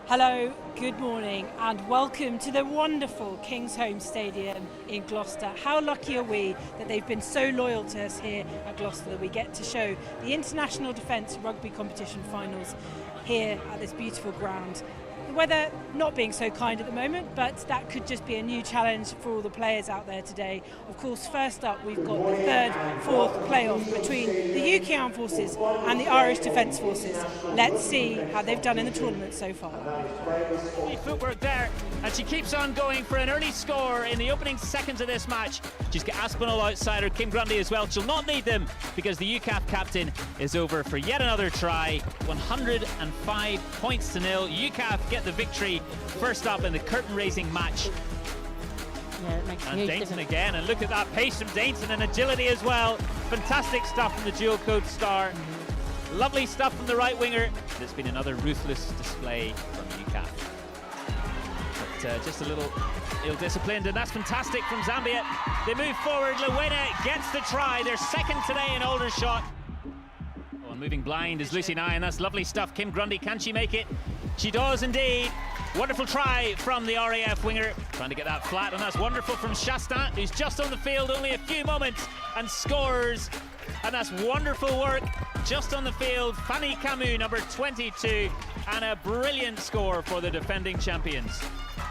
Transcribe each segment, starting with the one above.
Hello, good morning and welcome to the wonderful Kingsholm Stadium in Gloucester. How lucky are we that they've been so loyal to us here at Gloucester that we get to show the International Defence Rugby Competition finals here at this beautiful ground. The weather not being so kind at the moment, but that could just be a new challenge for all the players out there today. Of course, first up we've got the third, fourth playoff between the UK Armed Forces and the Irish Defence Forces. Let's see how they've done in the tournament so far. Footwork there, and she keeps on going for an early score in the opening seconds of this match. She's got Aspinall outside her, Kim Grundy as well. She'll not need them because the UKAF captain is over for yet another try. 105 points to nil. UKAF get the victory first up in the curtain-raising match. Yeah, it makes And Dainton again, and look at that pace from Dainton and agility as well. Fantastic stuff from the dual-code star. Lovely stuff from the right winger. It's been another ruthless display from UKAF. But just a little ill-disciplined, and that's fantastic from Zambia. They move forward. Luwena gets the try. They're second today in Aldershot. Oh, and moving blind is Lucy Nye, and that's lovely stuff. Kim Grundy, can she make it? She does indeed. Wonderful try from the RAF winger, trying to get that flat, and that's wonderful from Shastant, who's just on the field only a few moments and scores. And that's wonderful work just on the field. Fanny Camus, number 22, and a brilliant score for the defending champions.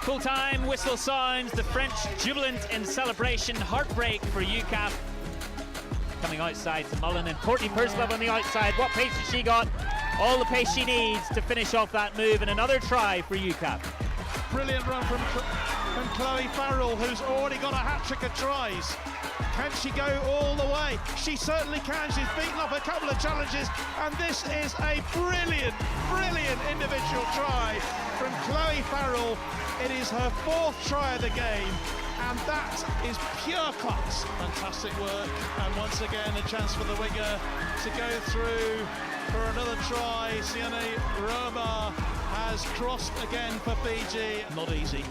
Full-time whistle sounds, the French jubilant in celebration. Heartbreak for UKAF. Coming outside to Mullen, and Courtney Purslove on the outside. What pace has she got? All the pace she needs to finish off that move, and another try for UKAF. Brilliant run from Chloe Farrell, who's already got a hat-trick of tries. Can she go all the way? She certainly can. She's beaten off a couple of challenges, and this is a brilliant, brilliant individual try from Chloe Farrell. It is her fourth try of the game, and that is pure class. Fantastic work, and once again a chance for the winger to go through for another try. Sienna Roma has crossed again for Fiji. Not easy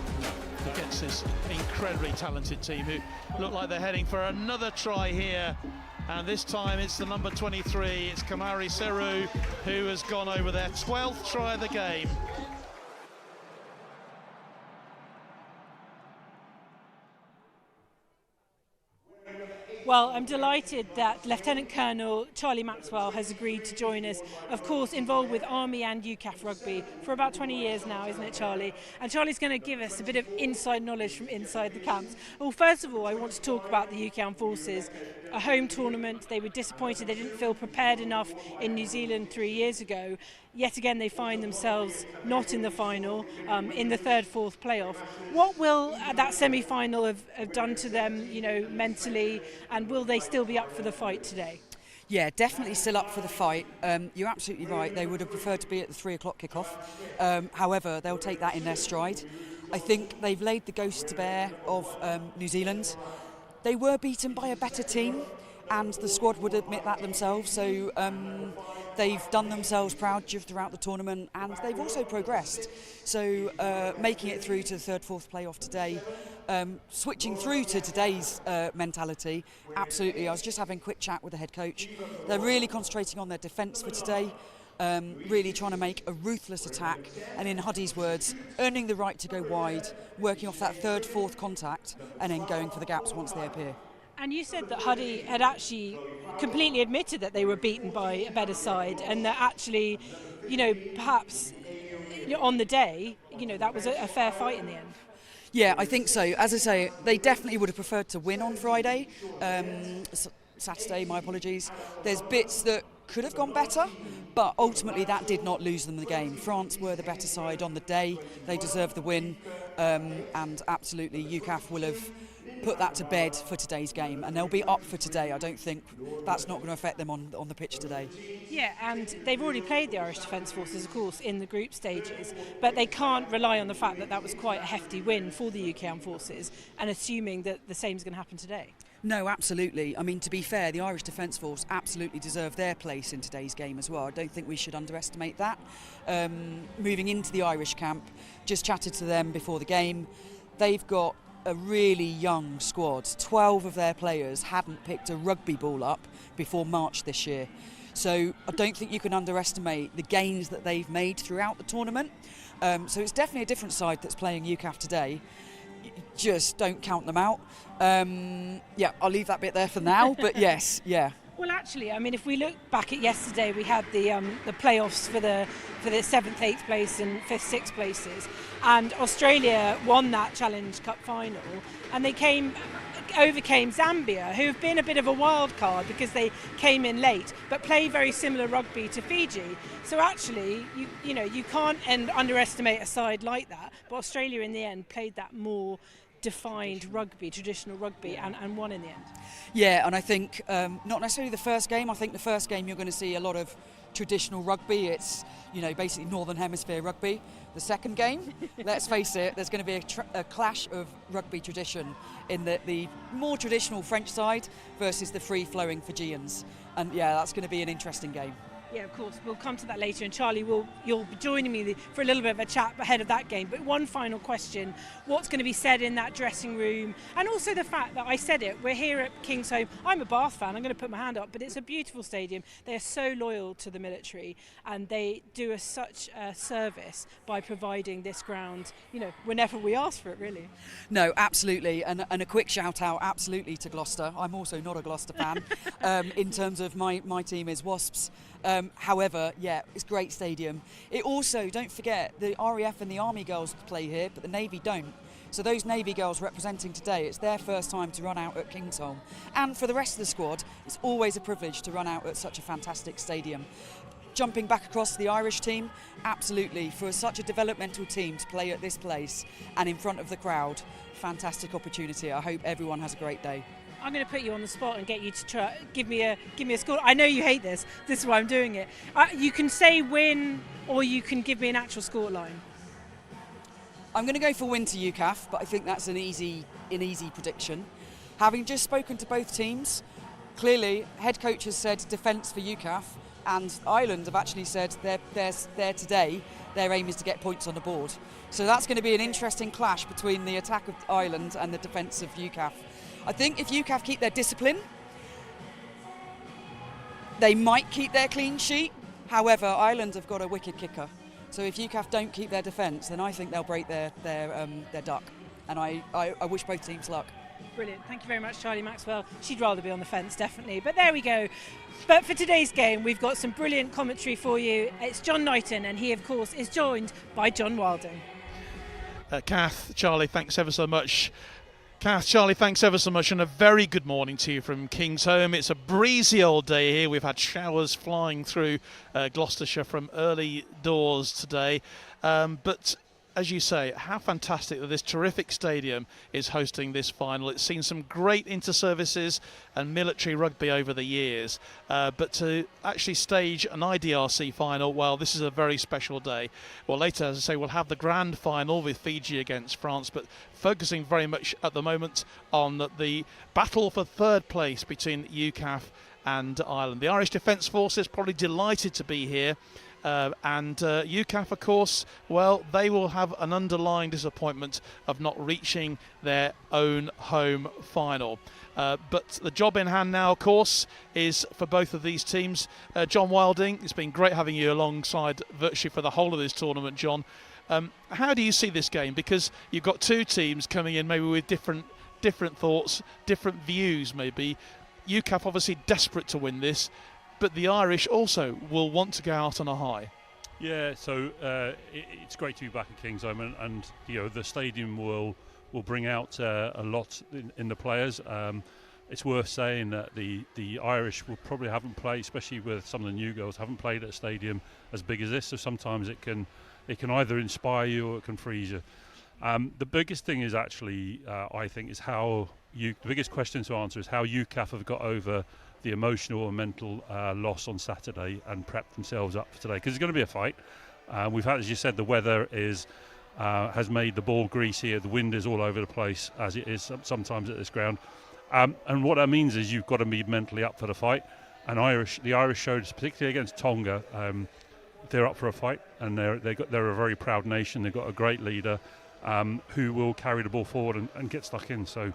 against this incredibly talented team who look like they're heading for another try here. And this time it's the number 23, it's Kamari Seru, who has gone over their 12th try of the game. Well, I'm delighted that Lieutenant Colonel Charlie Maxwell has agreed to join us. Of course, involved with Army and UKAF rugby for about 20 years now, isn't it, Charlie? And Charlie's going to give us a bit of inside knowledge from inside the camps. Well, first of all, I want to talk about the UK Armed Forces. A home tournament. They were disappointed they didn't feel prepared enough in New Zealand 3 years ago. Yet again, they find themselves not in the final, in the third, fourth playoff. What will that semi-final have done to them, you know, mentally, and will they still be up for the fight today? Yeah, definitely still up for the fight. You're absolutely right. They would have preferred to be at the 3 o'clock kickoff. However, they'll take that in their stride. I think they've laid the ghost to bear of New Zealand. They were beaten by a better team, and the squad would admit that themselves. So they've done themselves proud throughout the tournament, and they've also progressed. So making it through to the third, fourth playoff today, switching through to today's mentality, absolutely. I was just having a quick chat with the head coach. They're really concentrating on their defence for today. Really trying to make a ruthless attack, and in Huddy's words, earning the right to go wide, working off that third, fourth contact, and then going for the gaps once they appear. And you said that Huddy had actually completely admitted that they were beaten by a better side, and that actually, you know, perhaps on the day, you know, that was a fair fight in the end. Yeah, I think so. As I say, they definitely would have preferred to win on Friday. Saturday, my apologies. There's bits that could have gone better, but ultimately that did not lose them the game. France were the better side on the day. They deserved the win, and absolutely UKAF will have put that to bed for today's game, and they'll be up for today. I don't think that's not going to affect them on the pitch today. Yeah, and they've already played the Irish Defence Forces, of course, in the group stages, but they can't rely on the fact that that was quite a hefty win for the UK Armed Forces, and assuming that the same is going to happen today. No, absolutely. I mean, to be fair, the Irish Defence Force absolutely deserve their place in today's game as well. I don't think we should underestimate that. Moving into the Irish camp, just chatted to them before the game. They've got a really young squad. 12 of their players hadn't picked a rugby ball up before March this year. So I don't think you can underestimate the gains that they've made throughout the tournament. So it's definitely a different side that's playing UKAF today. Just don't count them out. Yeah, I'll leave that bit there for now, but yes, yeah. Well, actually, I mean, if we look back at yesterday, we had the playoffs for the 7th, 8th place and 5th, 6th places, and Australia won that Challenge Cup final, and they overcame Zambia, who have been a bit of a wild card because they came in late, but play very similar rugby to Fiji. So actually, you can't underestimate a side like that. But Australia, in the end, played that more defined rugby, traditional rugby, and won in the end. Yeah, and I think not necessarily the first game. I think the first game you're going to see a lot of traditional rugby. It's basically Northern Hemisphere rugby. The second game, let's face it, there's going to be a clash of rugby tradition in the more traditional French side versus the free-flowing Fijians, and yeah, that's going to be an interesting game. Yeah, of course. We'll come to that later, and Charlie, you'll be joining me for a little bit of a chat ahead of that game. But one final question: what's going to be said in that dressing room? And also the fact that I said it, we're here at Kingsholm. I'm a Bath fan. I'm going to put my hand up, but it's a beautiful stadium. They are so loyal to the military, and they do such a service by providing this ground. Whenever we ask for it, really. No, absolutely, and a quick shout out, absolutely, to Gloucester. I'm also not a Gloucester fan. In terms of my team is Wasps. However, yeah, it's a great stadium. It also, don't forget, the RAF and the Army girls play here, but the Navy don't. So those Navy girls representing today, it's their first time to run out at Kingsholm. And for the rest of the squad, it's always a privilege to run out at such a fantastic stadium. Jumping back across to the Irish team, absolutely, for such a developmental team to play at this place and in front of the crowd, fantastic opportunity. I hope everyone has a great day. I'm going to put you on the spot and get you to try, give me a score. I know you hate this. This is why I'm doing it. You can say win, or you can give me an actual score line. I'm going to go for win to UKAF, but I think that's an easy prediction. Having just spoken to both teams, clearly head coach has said defence for UKAF, and Ireland have actually said they're today. Their aim is to get points on the board. So that's going to be an interesting clash between the attack of Ireland and the defence of UKAF. I think if UKAF keep their discipline, they might keep their clean sheet. However, Ireland have got a wicked kicker. So if UKAF don't keep their defence, then I think they'll break their duck. And I wish both teams luck. Brilliant. Thank you very much, Charlie Maxwell. She'd rather be on the fence, definitely. But there we go. But for today's game, we've got some brilliant commentary for you. It's John Knighton, and he, of course, is joined by John Wilding. Kath, Charlie, thanks ever so much. Kath, Charlie, thanks ever so much, and a very good morning to you from Kingsholm. It's a breezy old day here. We've had showers flying through Gloucestershire from early doors today. But as you say, how fantastic that this terrific stadium is hosting this final. It's seen some great inter-services and military rugby over the years, but to actually stage an IDRC final, well, this is a very special day. Well, later, as I say, we'll have the grand final with Fiji against France, but focusing very much at the moment on the battle for third place between UKAF and Ireland. The Irish Defence Force is probably delighted to be here. And UKAF, of course, well, they will have an underlying disappointment of not reaching their own home final. But the job in hand now, of course, is for both of these teams. John Wilding, it's been great having you alongside virtually for the whole of this tournament, John. How do you see this game? Because you've got two teams coming in maybe with different thoughts, different views maybe. UKAF obviously desperate to win this, but the Irish also will want to go out on a high. Yeah, so it's great to be back at Kingsholm, and the stadium will bring out a lot in the players. It's worth saying that the Irish will probably haven't played, especially with some of the new girls, haven't played at a stadium as big as this. So sometimes it can either inspire you or it can freeze you. The biggest thing is actually, I think, is the biggest question to answer is how UKAF have got over the emotional and mental loss on Saturday and prepped themselves up for today, because it's going to be a fight. We've had, as you said, the weather has made the ball greasy here. The wind is all over the place, as it is sometimes at this ground. And what that means is you've got to be mentally up for the fight. And the Irish showed, particularly against Tonga, they're up for a fight, and they're a very proud nation. They've got a great leader who will carry the ball forward and get stuck in. So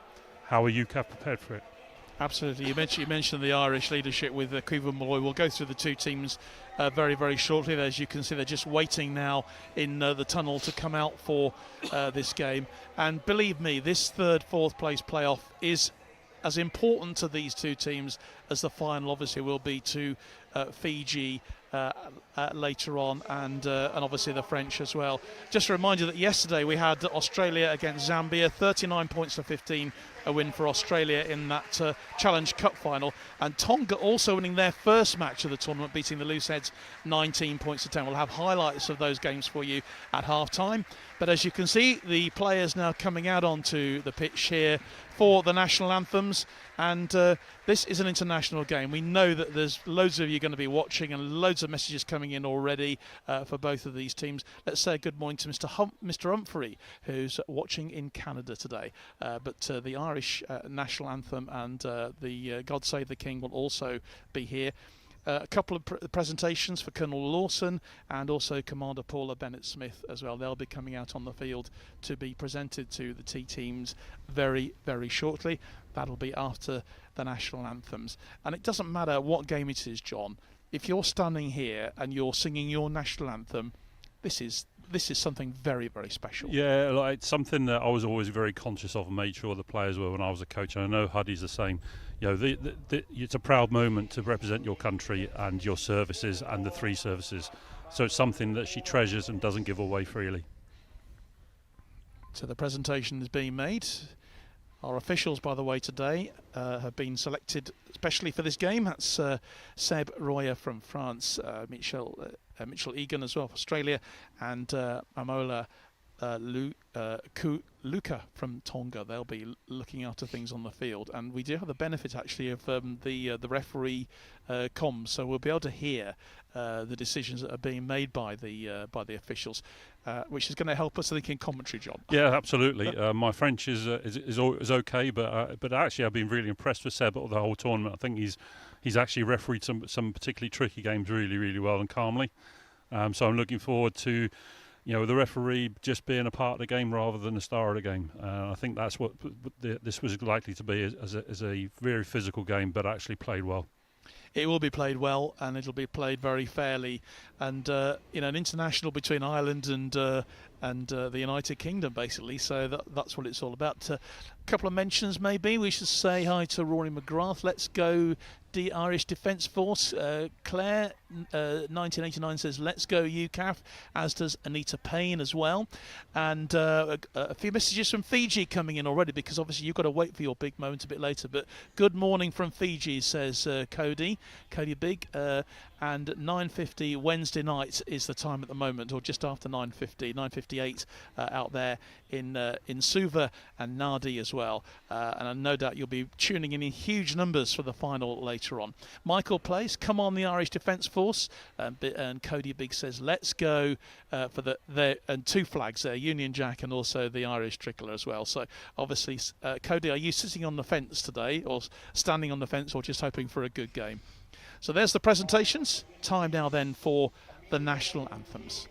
how are UKAF prepared for it? Absolutely. You mentioned the Irish leadership with Cuba Malloy. We'll go through the two teams very, very shortly. As you can see, they're just waiting now in the tunnel to come out for this game. And believe me, this third, fourth place playoff is as important to these two teams as the final obviously will be to Fiji later on, and obviously the French as well. Just to remind you that yesterday we had Australia against Zambia, 39 points to 15, a win for Australia in that Challenge Cup final, and Tonga also winning their first match of the tournament, beating the Looseheads 19 points to 10. We'll have highlights of those games for you at half time, but as you can see, the players now coming out onto the pitch here for the national anthems, and this is an international game. We know that there's loads of you going to be watching and loads of messages coming in already for both of these teams. Let's say good morning to Mr. Humphrey, who's watching in Canada today. But the Irish national anthem and the God Save the King will also be here. A couple of presentations for Colonel Lawson and also Commander Paula Bennett-Smith as well. They'll be coming out on the field to be presented to the T teams very, very shortly. That'll be after the national anthems. And it doesn't matter what game it is, John. If you're standing here and you're singing your national anthem, this is something very, very special. Yeah, like, it's something that I was always very conscious of and made sure the players were when I was a coach. And I know Huddy's the same. You know, it's a proud moment to represent your country and your services and the three services. So it's something that she treasures and doesn't give away freely. So the presentation is being made. Our officials, by the way, today have been selected especially for this game. That's Seb Royer from France, Mitchell Egan as well for Australia, and Amola Luka from Tonga. They'll be looking after things on the field, and we do have the benefit actually of the referee comms, so we'll be able to hear the decisions that are being made by the officials, which is going to help us, I think, in commentary, John. Yeah, absolutely. My French is okay, but actually I've been really impressed with Seb the whole tournament. I think he's actually refereed some particularly tricky games really, really well and calmly. So I'm looking forward to, you know, the referee just being a part of the game rather than a star of the game. I think that's what this was likely to be, as a very physical game, but actually played well. It will be played well, and it'll be played very fairly. And an international between Ireland and the United Kingdom, basically. So that's what it's all about. A couple of mentions, maybe. We should say hi to Rory McGrath. Let's go, the Irish Defence Force. Claire, 1989, says, let's go UKAF, as does Anita Payne as well. And a few messages from Fiji coming in already, because obviously you've got to wait for your big moment a bit later. But good morning from Fiji, says Cody Big. And 9:50 Wednesday night is the time at the moment, or just after 9:58 out there in Suva and Nadi as well. And no doubt you'll be tuning in huge numbers for the final later on. Michael Place, come on the Irish Defence Force. And Cody Big says, let's go for and two flags there, Union Jack and also the Irish tricolour as well. So obviously, Cody, are you sitting on the fence today, or standing on the fence, or just hoping for a good game? So there's the presentations. Time now then for the national anthems.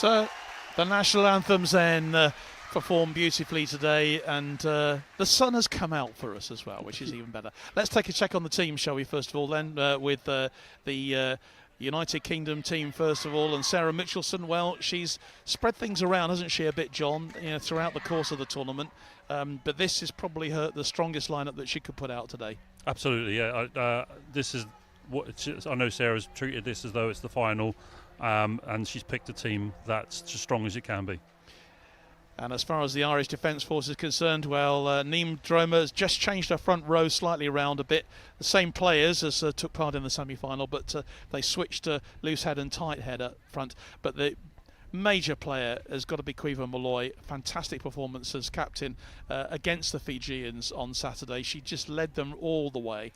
So the national anthems then performed beautifully today, and the sun has come out for us as well, which is even better. Let's take a check on the team, shall we, first of all, then, with the United Kingdom team, first of all, and Sarah Mitchelson. Well, she's spread things around, hasn't she, a bit, John, throughout the course of the tournament, but this is probably the strongest lineup that she could put out today. Absolutely, yeah. This is what I know. Sarah's treated this as though it's the final, and she's picked a team that's as strong as it can be. And as far as the Irish Defence Force is concerned, well, Niamh Droma has just changed her front row slightly around a bit. The same players as took part in the semi-final, but they switched to loose head and tight head up front. But the major player has got to be Caoimhe Molloy. Fantastic performance as captain against the Fijians on Saturday. She just led them all the way,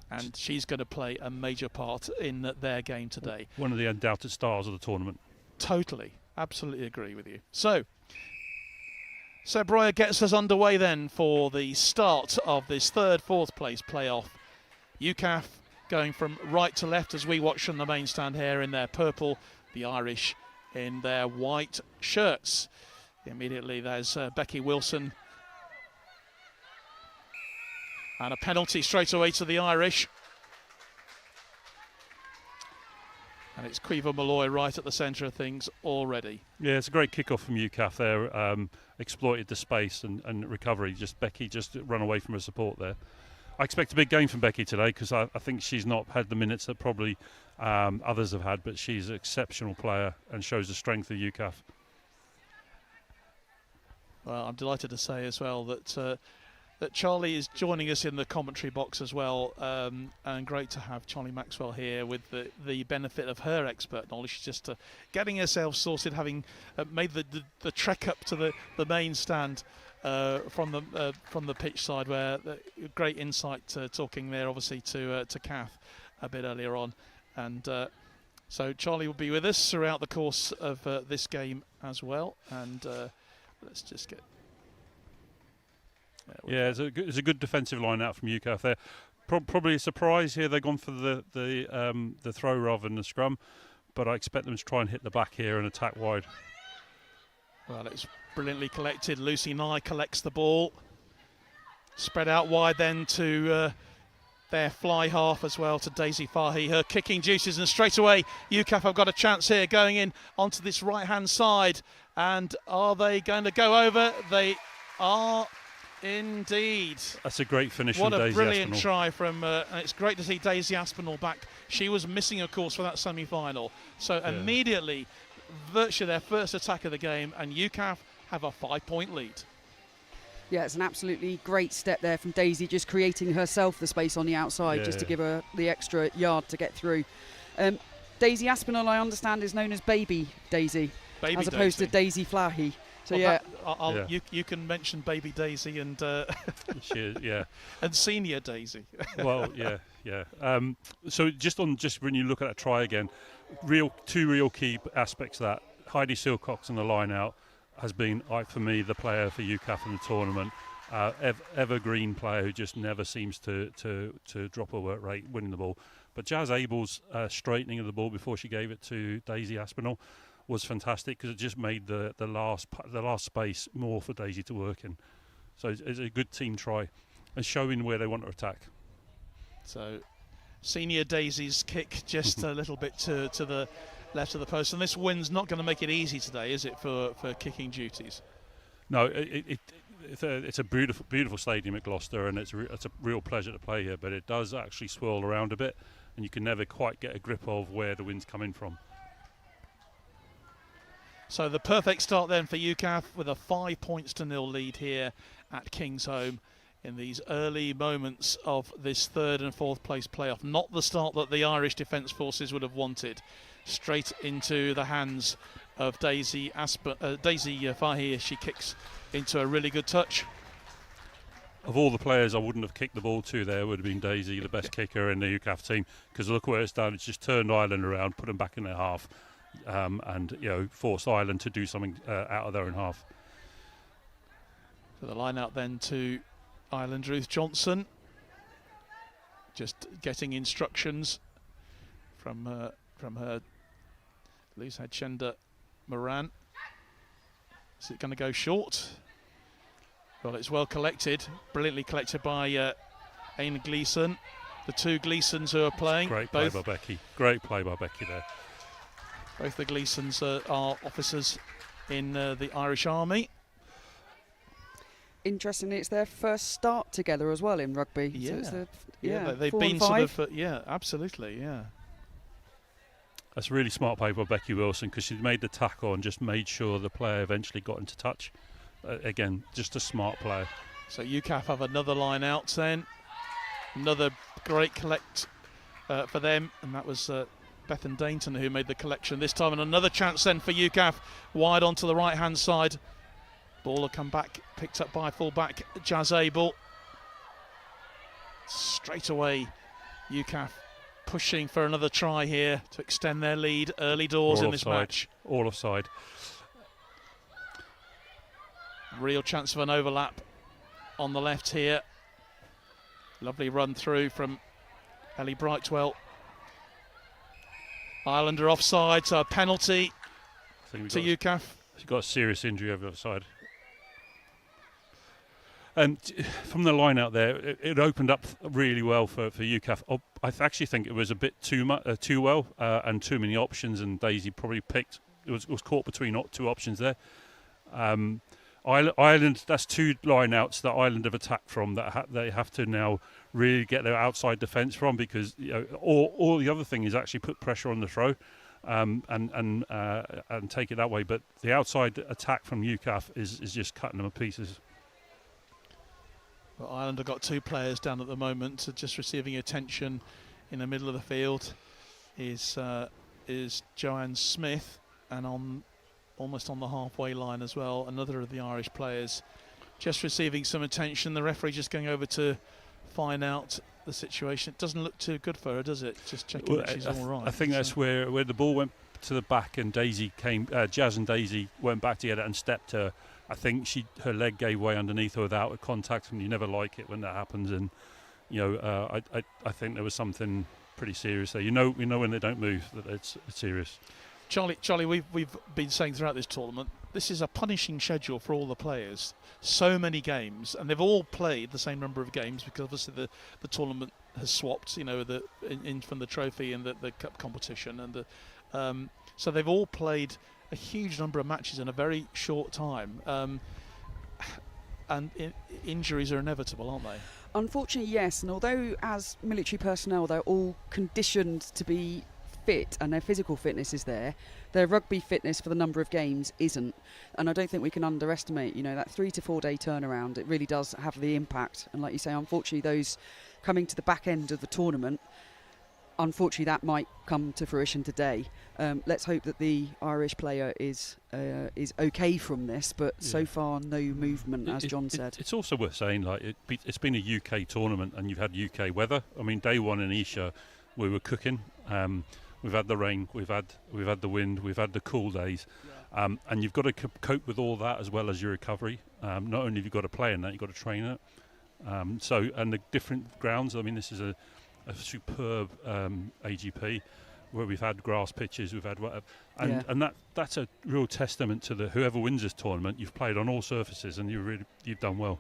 and she's going to play a major part in their game today. One of the undoubted stars of the tournament. Totally, absolutely agree with you. So Breuer gets us underway then for the start of this fourth place playoff. UKAF going from right to left as we watch from the main stand here in their purple, the Irish in their white shirts. Immediately there's Becky Wilson. And a penalty straight away to the Irish. And it's Caoimhe Molloy right at the centre of things already. Yeah, it's a great kick-off from UKAF there. Exploited the space and recovery. Becky just run away from her support there. I expect a big game from Becky today because I think she's not had the minutes that probably others have had, but she's an exceptional player and shows the strength of UKAF. Well, I'm delighted to say as well that that Charlie is joining us in the commentary box as well, and great to have Charlie Maxwell here with the benefit of her expert knowledge. She's just getting herself sorted, having made the trek up to the main stand from the pitch side, where great insight talking there obviously to Kath a bit earlier on, and so Charlie will be with us throughout the course of this game as well, and let's just get. Yeah, it's a good defensive line out from UKAF there. Probably a surprise here. They've gone for the throw rather than the scrum, but I expect them to try and hit the back here and attack wide. Well, it's brilliantly collected. Lucy Nye collects the ball. Spread out wide then to their fly half as well, to Daisy Fahy. Her kicking juices, and straight away UKAF have got a chance here going in onto this right-hand side. And are they going to go over? They are. Indeed. That's a great finish from Daisy Aspinall. What a brilliant try from, and it's great to see Daisy Aspinall back. She was missing, of course, for that semi-final. So immediately, virtually their first attack of the game, and UKAF have a 5-point lead. Yeah, it's an absolutely great step there from Daisy, just creating herself the space on the outside, just to give her the extra yard to get through. Daisy Aspinall, I understand, is known as Baby Daisy, as opposed to Daisy Flahy. So well, you can mention Baby Daisy and and Senior Daisy. Well, so just when you look at that try again, two real key aspects of that. Heidi Silcox on the line out has been, for me, the player for UKAF in the tournament. Evergreen player who just never seems to drop her work rate winning the ball. But Jazz Abel's straightening of the ball before she gave it to Daisy Aspinall was fantastic, because it just made the last space more for Daisy to work in. So it's a good team try and showing where they want to attack. So Senior Daisy's kick just a little bit to the left of the post, and this wind's not going to make it easy today, is it, for kicking duties? No, it's a beautiful stadium at Gloucester, and it's a real pleasure to play here, but it does actually swirl around a bit, and you can never quite get a grip of where the wind's coming from. So the perfect start then for UKAF with a 5-0 lead here at Kingsholm in these early moments of this third and fourth place playoff. Not the start that the Irish Defence Forces would have wanted. Straight into the hands of Daisy Fahy as she kicks into a really good touch. Of all the players I wouldn't have kicked the ball to, there would have been Daisy, the best kicker in the UKAF team, because look where it's done. It's just turned Ireland around, put them back in their half. And forced Ireland to do something out of their own half. So the line out then to Ireland, Ruth Johnson, just getting instructions from her loose head Shenda Moran. Is it going to go short? Well, it's well collected, brilliantly collected by Aina Gleeson. The two Gleesons who are playing. Great play by Becky. Great play by Becky there. Both the Gleesons are officers in the Irish Army. Interestingly, it's their first start together as well in rugby. Yeah, So it's they've 4 been and sort 5. of, yeah, absolutely, yeah. That's really smart play by Becky Wilson, because she made the tackle and just made sure the player eventually got into touch. Again, just a smart play. So UKAF have another line out then. Another great collect for them, and that was Bethan Dainton who made the collection this time. And another chance then for UKAF, wide onto the right-hand side. Ball will come back, picked up by full-back Jazz Abel. Straight away, UKAF pushing for another try here to extend their lead early doors All in this offside. match. All offside. Real chance of an overlap on the left here. Lovely run through from Ellie Brightwell. Islander offside, so a penalty to UKAF. She's got a serious injury over the side. And from the line out there, it opened up really well for UKAF. I actually think it was a bit too well and too many options, and Daisy probably picked. It was caught between two options there. Ireland, that's two line outs that Ireland have attacked from that they have to now really get their outside defence from, because all the other thing is actually put pressure on the throw and take it that way. But the outside attack from UKAF is just cutting them to pieces. Well, Ireland have got two players down at the moment, just receiving attention in the middle of the field is Joanne Smith, and almost on the halfway line as well, another of the Irish players just receiving some attention. The referee just going over to find out the situation. It doesn't look too good for her, does it? Just checking that she's all right. I think that's where the ball went to the back and Daisy came. Jazz and Daisy went back together and stepped her. I think her leg gave way underneath her without a contact, and you never like it when that happens. And I think there was something pretty serious there. You know when they don't move that it's serious. Charlie, we've been saying throughout this tournament, this is a punishing schedule for all the players. So many games, and they've all played the same number of games, because obviously the tournament has swapped, from the trophy and the cup competition, and so they've all played a huge number of matches in a very short time, and injuries are inevitable, aren't they? Unfortunately, yes. And although as military personnel they're all conditioned to be fit and their physical fitness is there, their rugby fitness for the number of games isn't. And I don't think we can underestimate, that 3 to 4 day turnaround. It really does have the impact. And like you say, unfortunately, those coming to the back end of the tournament, unfortunately, that might come to fruition today. Let's hope that the Irish player is okay from this, but so far no movement, as John said. It's also worth saying, it's been a UK tournament and you've had UK weather. I mean, day one in Isha, we were cooking. We've had the rain, we've had the wind, we've had the cool days, and you've got to cope with all that as well as your recovery. Not only have you got to play in that, you've got to train it. And the different grounds. I mean, this is a superb AGP where we've had grass pitches, we've had whatever, and that's a real testament to whoever wins this tournament. You've played on all surfaces and you've done well.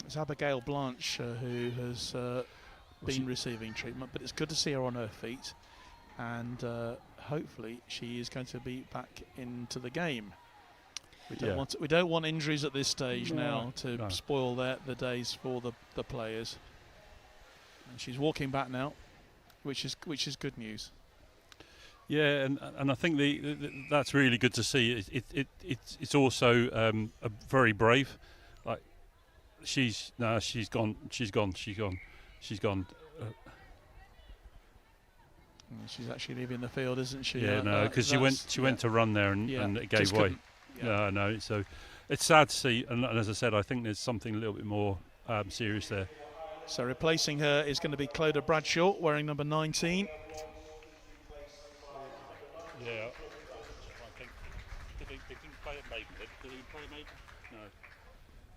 It's Abigail Blanche who has been receiving treatment, but it's good to see her on her feet, and hopefully she is going to be back into the game. We don't want injuries at this stage now to spoil the days for the players. And she's walking back now, which is good news. Yeah, and I think that's really good to see. It's also a very brave. Like she's gone. She's actually leaving the field, isn't she? Yeah, no, because she went to run there and it gave way. Yeah, no. So it's sad to see, and as I said, I think there's something a little bit more serious there. So replacing her is going to be Clodagh Bradshaw, wearing number 19. Yeah. I think did he play at Maidenhead? Did he play at Maidenhead?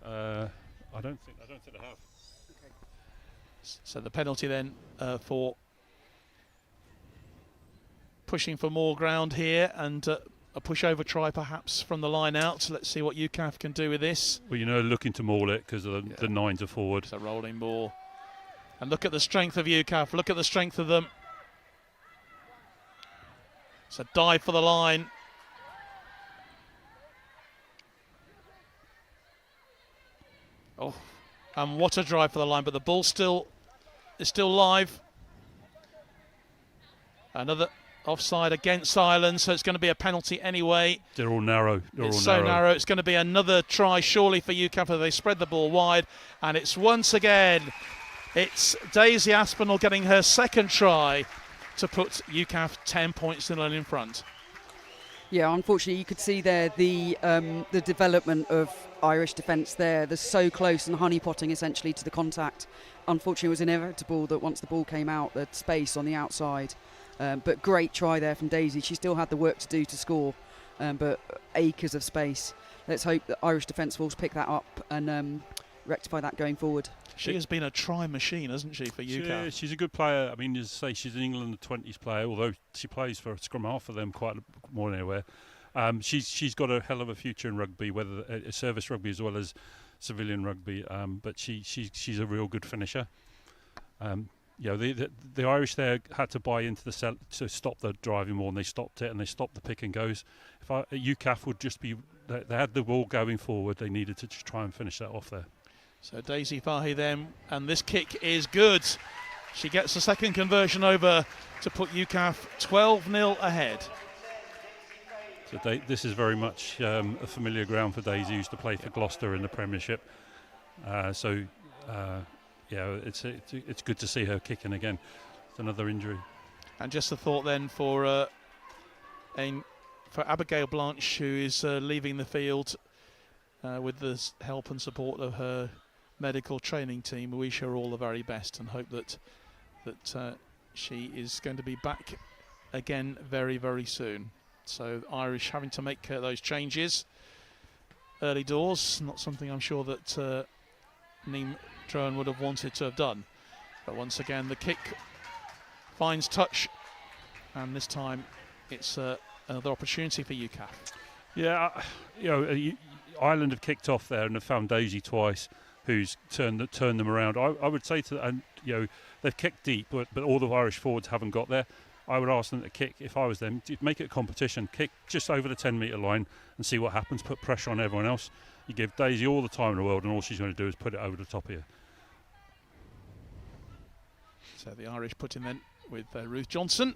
No. I don't think they have. Okay. So the penalty then for pushing for more ground here, and a pushover try perhaps from the line out. Let's see what UKAF can do with this. Well, looking to maul it because the nines are forward. It's a rolling ball. And look at the strength of UKAF. Look at the strength of them. It's a dive for the line. Oh, and what a drive for the line, but the ball is still live. Another offside against Ireland, so it's going to be a penalty anyway. They're all narrow. It's so narrow. It's going to be another try, surely, for UKAF as they spread the ball wide. And it's once again, it's Daisy Aspinall getting her second try to put UKAF 10 points in front. Yeah, unfortunately, you could see there the development of Irish defence there. They're so close and honeypotting essentially to the contact. Unfortunately, it was inevitable that once the ball came out, the space on the outside. But great try there from Daisy. She still had the work to do to score, but acres of space. Let's hope that Irish Defence Force pick that up and rectify that going forward. She has been a try machine, hasn't she, for UKAF? She's a good player. I mean, as I say, she's an England 20s player, although she plays for scrum half for them quite more than anywhere. She's got a hell of a future in rugby, whether service rugby as well as civilian rugby. But she's a real good finisher. The Irish there had to buy into to stop the driving more, and they stopped it, and they stopped the pick and goes. If UKAF would just be, they had the ball going forward, they needed to just try and finish that off there. So Daisy Fahy then, and this kick is good. She gets the second conversion over to put UKAF 12-0 ahead. So this is very much a familiar ground for Daisy, who used to play for Gloucester in the Premiership. It's good to see her kicking again. It's another injury. And just a thought then for Abigail Blanche, who is leaving the field with the help and support of her medical training team. We wish her all the very best and hope that she is going to be back again very, very soon. So Irish having to make those changes early doors, not something I'm sure that Neem Troan would have wanted to have done. But once again, the kick finds touch, and this time it's another opportunity for UKAF. Yeah, Ireland have kicked off there and have found Daisy twice, who's turned them around. I would say they've kicked deep, but all the Irish forwards haven't got there. I would ask them to kick, if I was them, to make it a competition. Kick just over the 10-metre line and see what happens. Put pressure on everyone else. You give Daisy all the time in the world, and all she's going to do is put it over the top of you. So the Irish put in then with Ruth Johnson.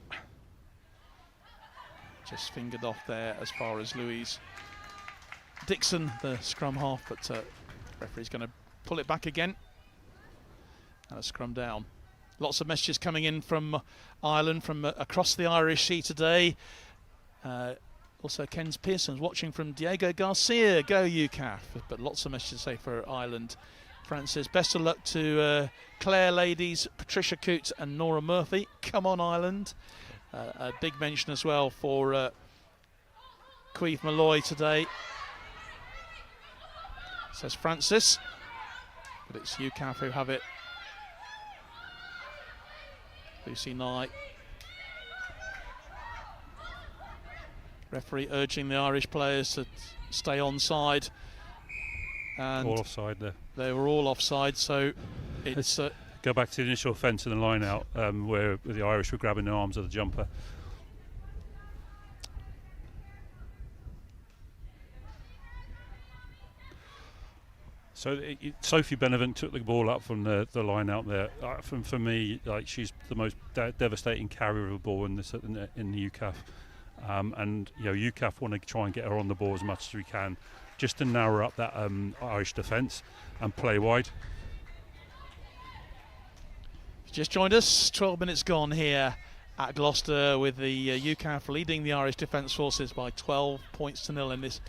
Just fingered off there as far as Louise Dixon, the scrum half, but referee's going to pull it back again. And a scrum down. Lots of messages coming in from Ireland, from across the Irish Sea today. Also, Ken Pearson's watching from Diego Garcia. Go UKAF. But lots of messages say for Ireland. Francis, best of luck to Claire Ladies, Patricia Coote and Nora Murphy. Come on, Ireland. A big mention as well for Queeve Malloy today. Says Francis. But it's UKAF who have it. Lucy Knight. Referee urging the Irish players to stay onside. And all offside there. They were all offside, so it's... go back to the initial offence and the line out where the Irish were grabbing the arms of the jumper. So Sophie Benevent took the ball up from the line out there. For me, she's the most devastating carrier of the ball in the UKAF. And UKAF want to try and get her on the ball as much as we can, just to narrow up that Irish defence and play wide. Just joined us, 12 minutes gone here at Gloucester, with the UKAF leading the Irish Defence Forces by 12 points to 0 in this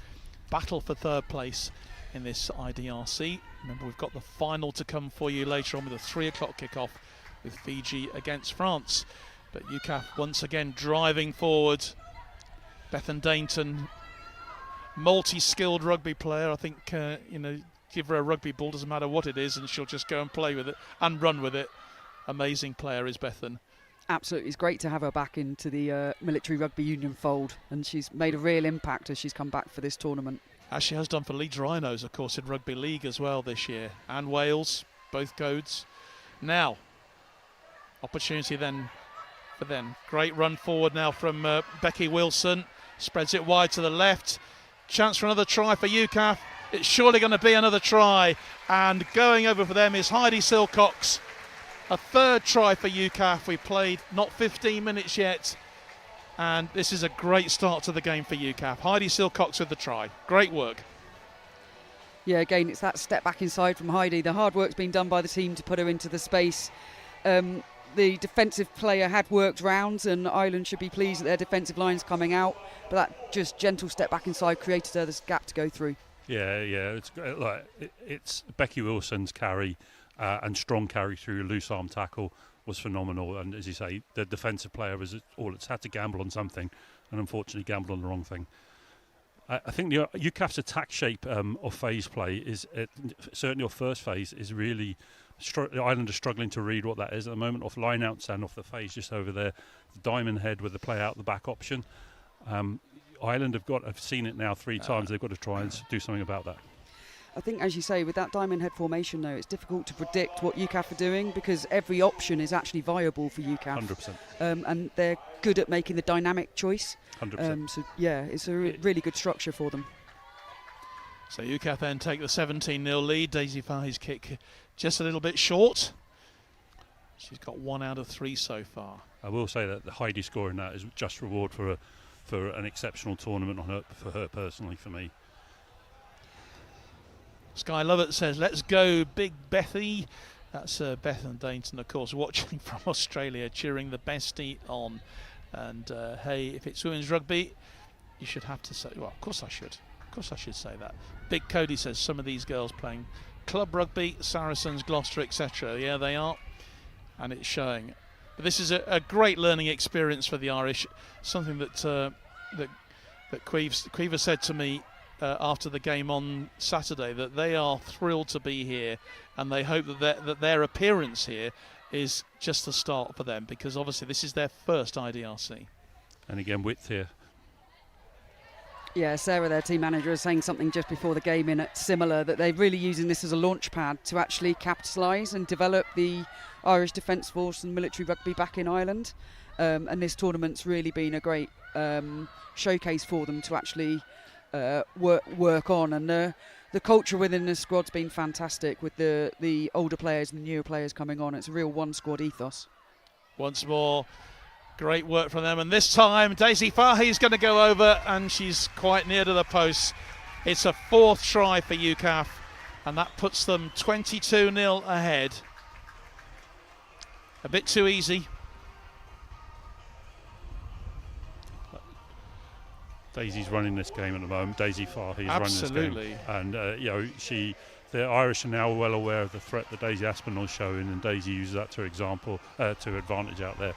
battle for third place in this IDRC. Remember, we've got the final to come for you later on with a 3 o'clock kickoff with Fiji against France. But UKAF once again driving forward. Bethan Dainton, multi-skilled rugby player. I think, give her a rugby ball, doesn't matter what it is, and she'll just go and play with it and run with it. Amazing player is Bethan. Absolutely, it's great to have her back into the military rugby union fold, and she's made a real impact as she's come back for this tournament. As she has done for Leeds Rhinos, of course, in Rugby League as well this year, and Wales, both codes. Now, opportunity then for them. Great run forward now from Becky Wilson. Spreads it wide to the left. Chance for another try for UKAF. It's surely going to be another try. And going over for them is Heidi Silcox. A third try for UKAF. We played not 15 minutes yet. And this is a great start to the game for UKAF. Heidi Silcox with the try. Great work. Yeah, again, it's that step back inside from Heidi. The hard work's been done by the team to put her into the space. The defensive player had worked rounds, and Ireland should be pleased that their defensive line's coming out. But that just gentle step back inside created her this gap to go through. Yeah, it's Becky Wilson's carry and strong carry through a loose arm tackle was phenomenal. And as you say, the defensive player was all it's had to gamble on something, and unfortunately gambled on the wrong thing. I think the UKAF's attack shape of phase play is certainly off first phase is really. The Ireland are struggling to read what that is at the moment. Off line outs and off the phase just over there, the diamond head with the play out the back option. Ireland have seen it now 3 times. They've got to try and do something about that. I think, as you say, with that diamond head formation, though, it's difficult to predict what UKAF are doing because every option is actually viable for UKAF. 100%. And they're good at making the dynamic choice. 100%. So, yeah, it's a really good structure for them. So UKAF then take the 17-0 lead. Daisy Fahy's kick just a little bit short. She's got 1 out of 3 so far. I will say that the Heidi scoring that is just reward for an exceptional tournament for her personally, for me. Sky Lovett says, let's go Big Bethy. That's Beth and Dainton, of course, watching from Australia, cheering the bestie on. And hey, if it's women's rugby, you should have to say, well, of course I should. Of course I should say that. Big Cody says some of these girls playing club rugby, Saracens, Gloucester, etc. Yeah, they are. And it's showing. But this is a great learning experience for the Irish. Something that Queever said to me after the game on Saturday, that they are thrilled to be here, and they hope that their appearance here is just the start for them, because obviously this is their first IDRC. And again, width here. Yeah, Sarah, their team manager, was saying something just before the game in at similar, that they're really using this as a launch pad to actually capitalise and develop the Irish Defence Force and military rugby back in Ireland. And this tournament's really been a great showcase for them to actually work on. And the culture within the squad's been fantastic with the older players and the newer players coming on. It's a real one-squad ethos. Once more, great work from them, and this time Daisy Fahy's going to go over, and she's quite near to the post. It's a 4th try for UKAF, and that puts them 22-0 ahead. A bit too easy. Daisy's running this game at the moment. Daisy Fahy is Absolutely. running this game, and the Irish are now well aware of the threat that Daisy Aspinall's showing, and Daisy uses that to advantage out there.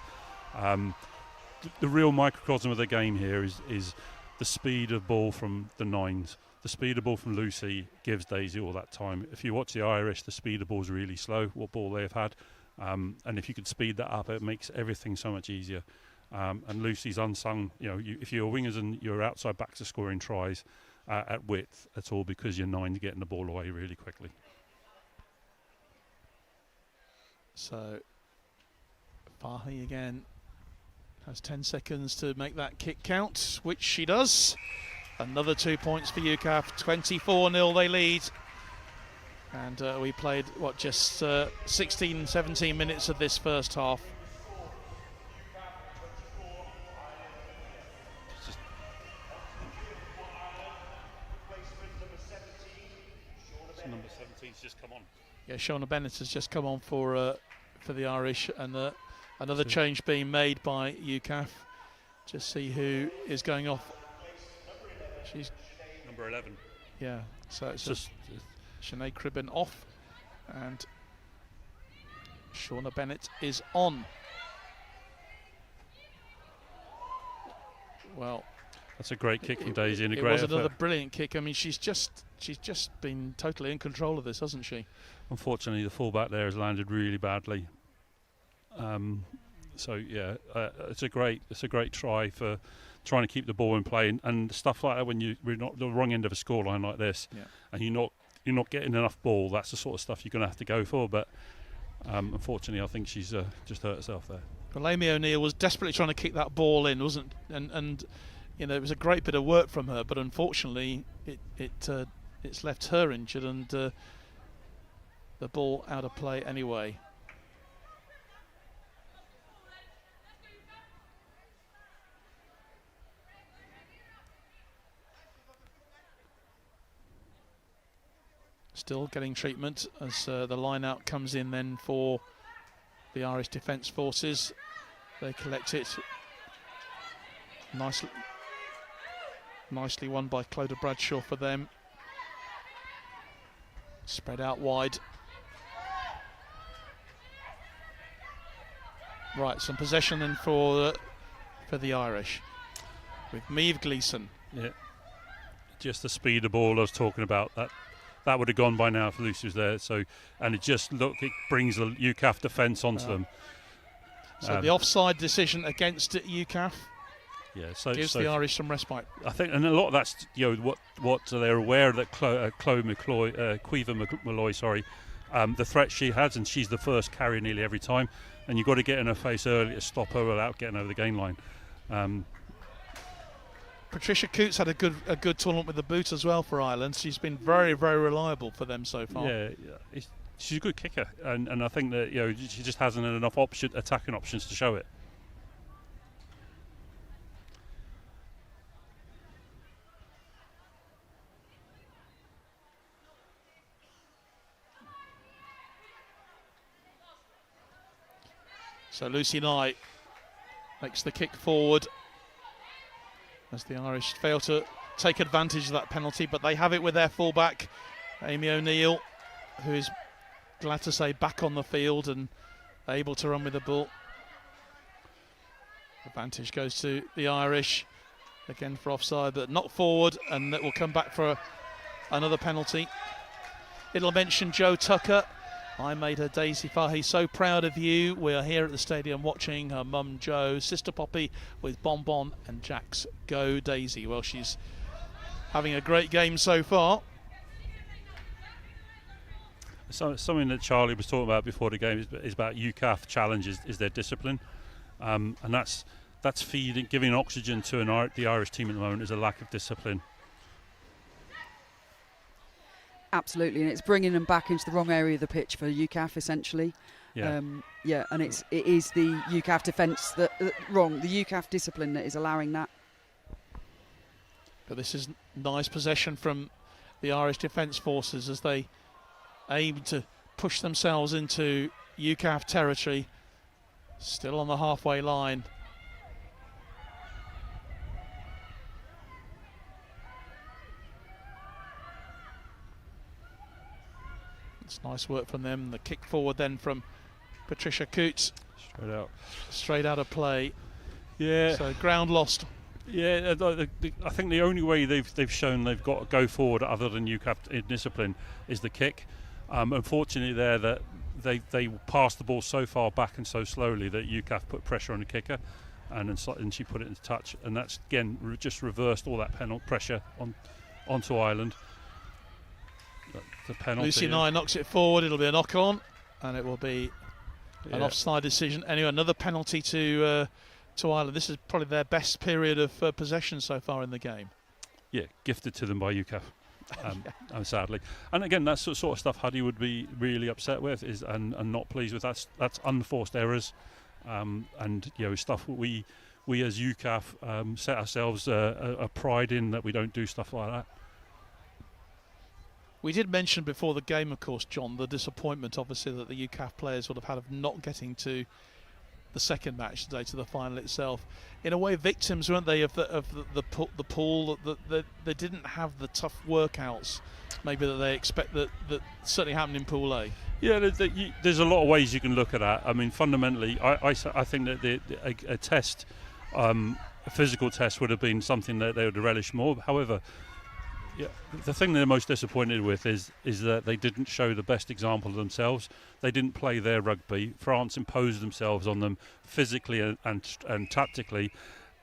The real microcosm of the game here is the speed of ball from the 9s. The speed of ball from Lucy gives Daisy all that time. If you watch the Irish, the speed of ball is really slow, what ball they've had. And if you could speed that up, it makes everything so much easier. And Lucy's unsung. If you're wingers and your outside backs are scoring tries at width, that's all because your 9's getting the ball away really quickly. So Fahy again has 10 seconds to make that kick count, which she does. Another 2 points for UKAF. 24-0 they lead. And we played, just 16, 17 minutes of this first half. Number 17's just come on. Yeah, Shona Bennett has just come on for the Irish, and another change being made by UKAF. Just see who is going off. She's number 11. Yeah, so it's just Sinead Cribben off, and Shona Bennett is on. Well, that's a great kick from Daisy, and a great was effort. Another brilliant kick. I mean, she's just been totally in control of this, hasn't she? Unfortunately, the fullback there has landed really badly. So yeah, it's a great try for trying to keep the ball in play, and stuff like that when we're not the wrong end of a scoreline like this, and you're not getting enough ball. That's the sort of stuff you're going to have to go for. But unfortunately, I think she's just hurt herself there. Well, Amy O'Neill was desperately trying to kick that ball in, wasn't? And you know, it was a great bit of work from her, but unfortunately, it's left her injured, and the ball out of play anyway. Still getting treatment as the line out comes in then for the Irish Defence Forces. They collect it. Nicely won by Clodagh Bradshaw for them. Spread out wide. Right, some possession then for the Irish with Maeve Gleeson. Yeah, just the speed of ball I was talking about. That would have gone by now if Lucy was there. So, and it brings the UKAF defence onto them. So the offside decision against UKAF. Yeah, so gives the Irish some respite. I think, and a lot of that's what they're aware that Caoimhe Malloy, the threat she has, and she's the first carrier nearly every time, and you've got to get in her face early to stop her without getting over the gain line. Patricia Coots had a good tournament with the boot as well for Ireland. She's been very, very reliable for them so far. Yeah, she's a good kicker, and I think that she just hasn't had enough attacking options to show it. So Lucy Nye makes the kick forward as the Irish fail to take advantage of that penalty, but they have it with their fullback, Amy O'Neill, who is glad to say back on the field and able to run with the ball. Advantage goes to the Irish, again for offside, but not forward, and that will come back for another penalty. It'll mention Jo Tucker. I made her Daisy Fahy so proud of you. We are here at the stadium watching her mum Jo, sister Poppy with Bon Bon and Jack's Go Daisy. Well, she's having a great game so far. So, something that Charlie was talking about before the game is about UKAF challenges, is their discipline, and that's giving oxygen to the Irish team at the moment is a lack of discipline. Absolutely, and it's bringing them back into the wrong area of the pitch for UKAF essentially. Yeah, and it is the UKAF defence the UKAF discipline that is allowing that. But this is nice possession from the Irish Defence Forces as they aim to push themselves into UKAF territory. Still on the halfway line. It's nice work from them. The kick forward then from Patricia Coots. Straight out of play. Yeah. So ground lost. Yeah, I think the only way they've shown they've got to go forward other than UKAF discipline is the kick. Unfortunately, that they passed the ball so far back and so slowly that UKAF put pressure on the kicker, and she put it into touch, and that's again just reversed all that pressure onto Ireland. The penalty. Lucy Nye knocks it forward. It'll be a knock on, and it will be an offside decision. Anyway, another penalty to Ireland. This is probably their best period of possession so far in the game. Yeah, gifted to them by UKAF. Sadly, and again, that's the sort of stuff Huddy would be really upset with, and not pleased with. That's unforced errors, and stuff we as UKAF set ourselves a pride in, that we don't do stuff like that. We did mention before the game, of course, John, the disappointment obviously that the UKAF players would have had of not getting to the second match today, to the final itself. In a way, victims, weren't they, of the pool, that they didn't have the tough workouts maybe that they expect that certainly happened in Pool A. Yeah, there's a lot of ways you can look at that. I mean, fundamentally, I think that a test, a physical test, would have been something that they would relish more. However, Yeah, the thing they're most disappointed with is that they didn't show the best example of themselves. They didn't play their rugby. France imposed themselves on them physically and tactically,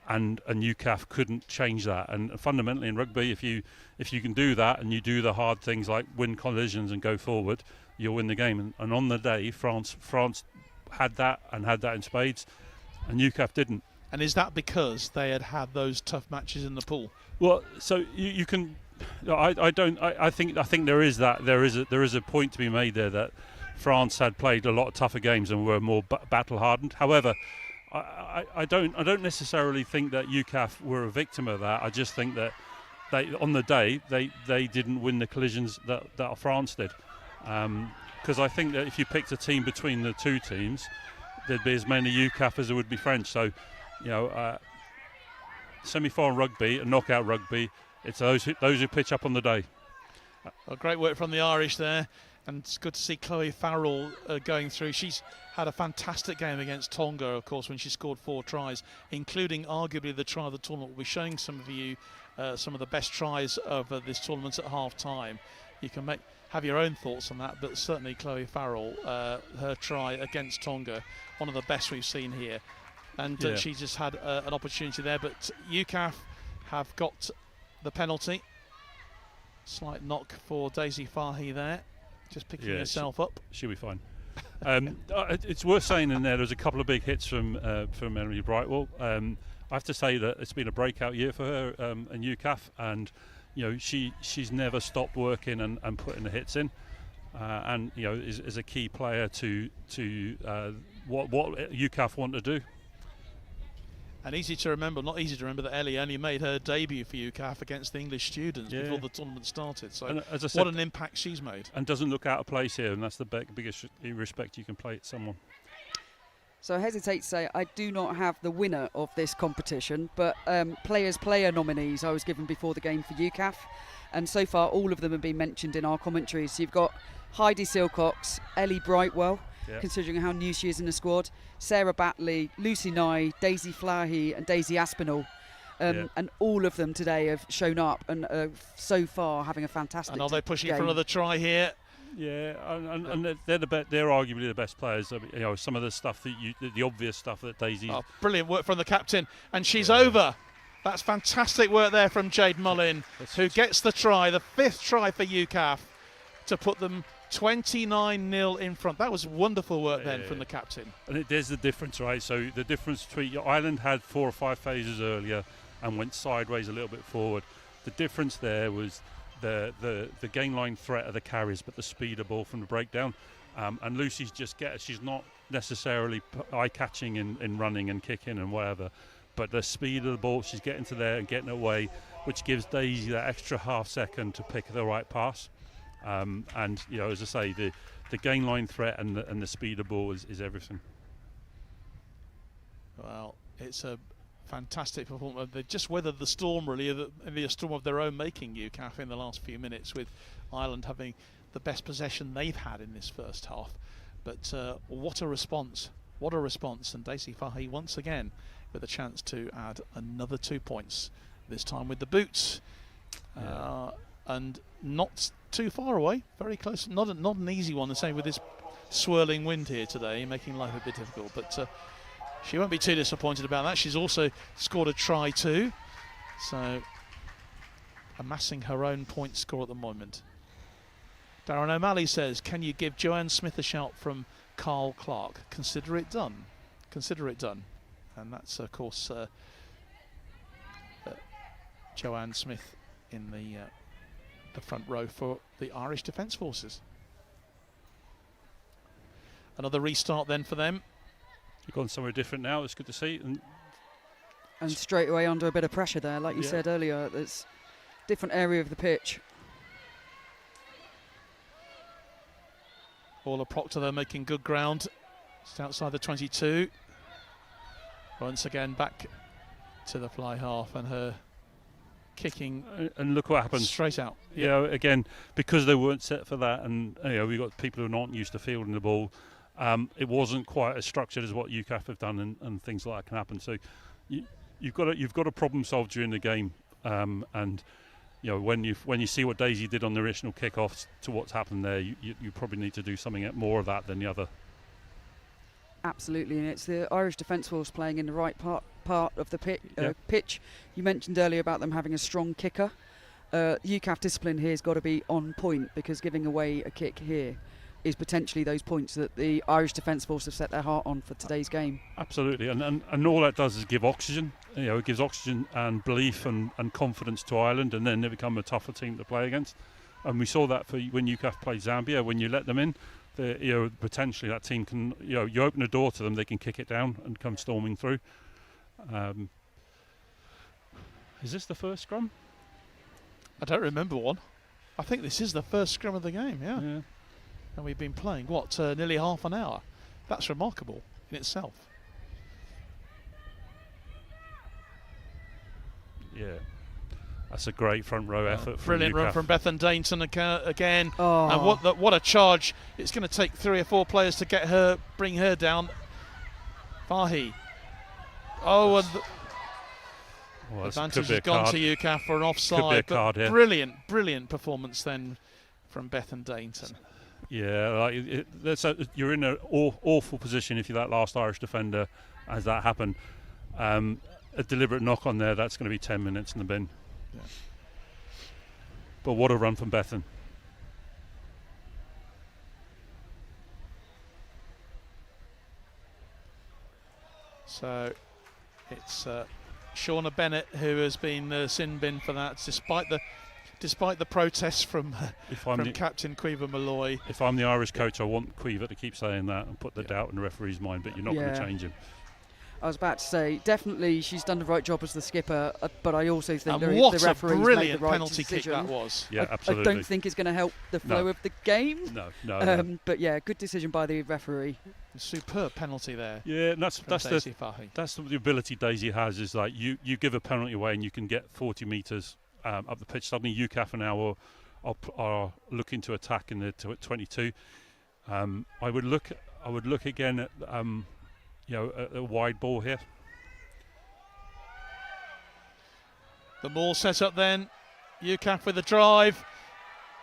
and UKAF couldn't change that. And fundamentally in rugby, if you can do that and you do the hard things like win collisions and go forward, you'll win the game. And on the day, France had that in spades, and UKAF didn't. And is that because they had those tough matches in the pool? Well, so you can. I think there is a point to be made there that France had played a lot of tougher games and were more battle hardened. However, I don't necessarily think that UKAF were a victim of that. I just think that on the day they didn't win the collisions that France did. Because I think that if you picked a team between the two teams, there'd be as many UKAF as there would be French. So, semi-final rugby and knockout rugby, it's those who pitch up on the day. Well, great work from the Irish there, and it's good to see Chloe Farrell going through. She's had a fantastic game against Tonga, of course, when she scored 4 tries, including arguably the try of the tournament. We'll be showing some of you some of the best tries of this tournament at half-time. You can have your own thoughts on that, but certainly Chloe Farrell, her try against Tonga, one of the best we've seen here. And she just had an opportunity there, but UKAF have got the penalty. Slight knock for Daisy Fahy there, just picking herself up. She'll be fine. It's worth saying in there was a couple of big hits from Emily Brightwell. I have to say that it's been a breakout year for her in UKAF, and she's never stopped working and putting the hits in, and is a key player to what UKAF want to do. And not easy to remember that Ellie only made her debut for UKAF against the English students before the tournament started. So as I said, what an impact she's made. And doesn't look out of place here, and that's the biggest respect you can play at someone. So I hesitate to say I do not have the winner of this competition, but player nominees I was given before the game for UKAF, and so far all of them have been mentioned in our commentaries. So you've got Heidi Silcox, Ellie Brightwell, considering how new she is in the squad, Sarah Batley, Lucy Nye, Daisy Flaherty and Daisy Aspinall. And all of them today have shown up and so far having a fantastic game. And are they pushing for another try here? Yeah, and they're arguably the best players. Some of the stuff the obvious stuff that Daisy. Oh, brilliant work from the captain, and she's over. That's fantastic work there from Jade Mullin, who gets the try, the 5th try for UKAF, to put them 29-0 in front. That was wonderful work then from the captain. And there's the difference, right? So the difference between Ireland had 4 or 5 phases earlier and went sideways a little bit forward. The difference there was the gain line threat of the carries, but the speed of ball from the breakdown. And Lucy's she's not necessarily eye-catching in running and kicking and whatever, but the speed of the ball, she's getting to there and getting away, which gives Daisy that extra half second to pick the right pass. And as I say, the gain line threat and the speed of ball is everything. Well, it's a fantastic performance. They just weathered the storm, really, a storm of their own making, UKAF, in the last few minutes, with Ireland having the best possession they've had in this first half. But what a response! What a response! And Daisy Fahy once again with a chance to add another 2 points, this time with the boots. And not too far away, very close. Not an easy one, the same with this swirling wind here today, making life a bit difficult. But she won't be too disappointed about that. She's also scored a try too, so amassing her own point score at the moment. Darren O'Malley says, can you give Joanne Smith a shout from Carl Clark? Consider it done. Consider it done. And that's, of course, Joanne Smith in the front row for the Irish Defence Forces. Another restart then for them. You've gone somewhere different now. It's good to see. And straight away under a bit of pressure there, like you said earlier. It's a different area of the pitch. Paula Proctor there making good ground. Just outside the 22. Once again back to the fly half, and her kicking, and look what happens straight out. Again, because they weren't set for that, and we've got people who are not used to fielding the ball. It wasn't quite as structured as what UKAF have done, and things like that can happen. So you've got to problem solve during the game, and when you see what Daisy did on the original kickoffs to what's happened there, you probably need to do something more of that than the other. Absolutely, and it's the Irish Defence Force playing in the right part of the pitch. You mentioned earlier about them having a strong kicker. UKAF discipline here has got to be on point, because giving away a kick here is potentially those points that the Irish Defence Force have set their heart on for today's game. Absolutely, and all that does is give oxygen. It gives oxygen and belief and confidence to Ireland, and then they become a tougher team to play against. And we saw that when UKAF played Zambia. When you let them in, potentially that team can, you open a door to them, they can kick it down and come storming through. Is this the first scrum? I don't remember one. I think this is the first scrum of the game, yeah. And we've been playing, nearly half an hour. That's remarkable in itself. Yeah. That's a great front row effort. Brilliant run from Bethan Dainton again. Oh. And what a charge. It's going to take 3 or 4 players to bring her down. Fahy. Oh, and the advantage has gone to UKAF for an offside. Could be a card here. Brilliant performance then from Bethan Dainton. Yeah, you're in an awful position if you're that last Irish defender as that happened. A deliberate knock on there, that's going to be 10 minutes in the bin. Yeah. But what a run from Bethan. So it's Shauna Bennett who has been sin bin for that, despite the protests from Captain Quiver Malloy. If I'm the Irish coach, I want Quiver to keep saying that and put the doubt in the referee's mind, but you're not going to change him. I was about to say, definitely she's done the right job as the skipper, but I also think the what referee's a brilliant made the right penalty kick decision. that was. Yeah, absolutely. I don't think it's going to help the flow of the game. No. But yeah, good decision by the referee. Superb penalty there. Yeah, and that's the ability Daisy has, is like you give a penalty away and you can get 40 metres up the pitch. Suddenly UKAF now are looking to attack in the 22. I would look again at a wide ball here. The ball set up then. UKAF with the drive.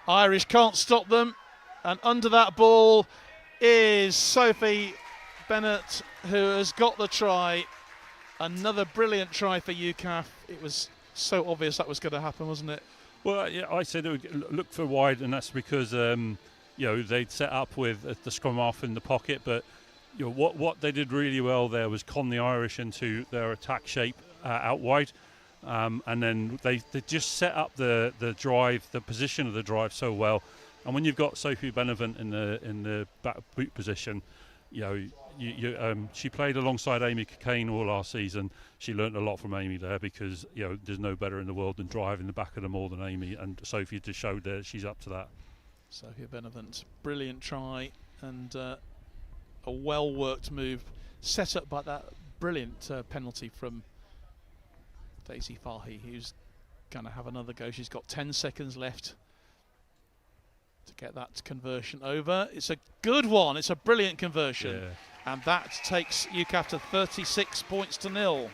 Irish can't stop them. And under that ball is Sophie Bennett, who has got the try. Another brilliant try for UKAF. It was so obvious that was going to happen, wasn't it? Well, yeah, I said look for wide, and that's because they'd set up with the scrum half in the pocket, but what they did really well there was con the Irish into their attack shape out wide, and then they just set up the drive, the position of the drive so well. And when you've got Sophie Benevent in the back boot position, she played alongside Amy Cockayne all last season. She learnt a lot from Amy there, because there's no better in the world than driving the back of them all than Amy, and Sophie just showed that she's up to that. Sophie Benevent, brilliant try, and a well-worked move set up by that brilliant penalty from Daisy Fahy, who's going to have another go. She's got 10 seconds left to get that conversion over. It's a good one. It's a brilliant conversion. Yeah. And that takes UKAF to 36 points to 0.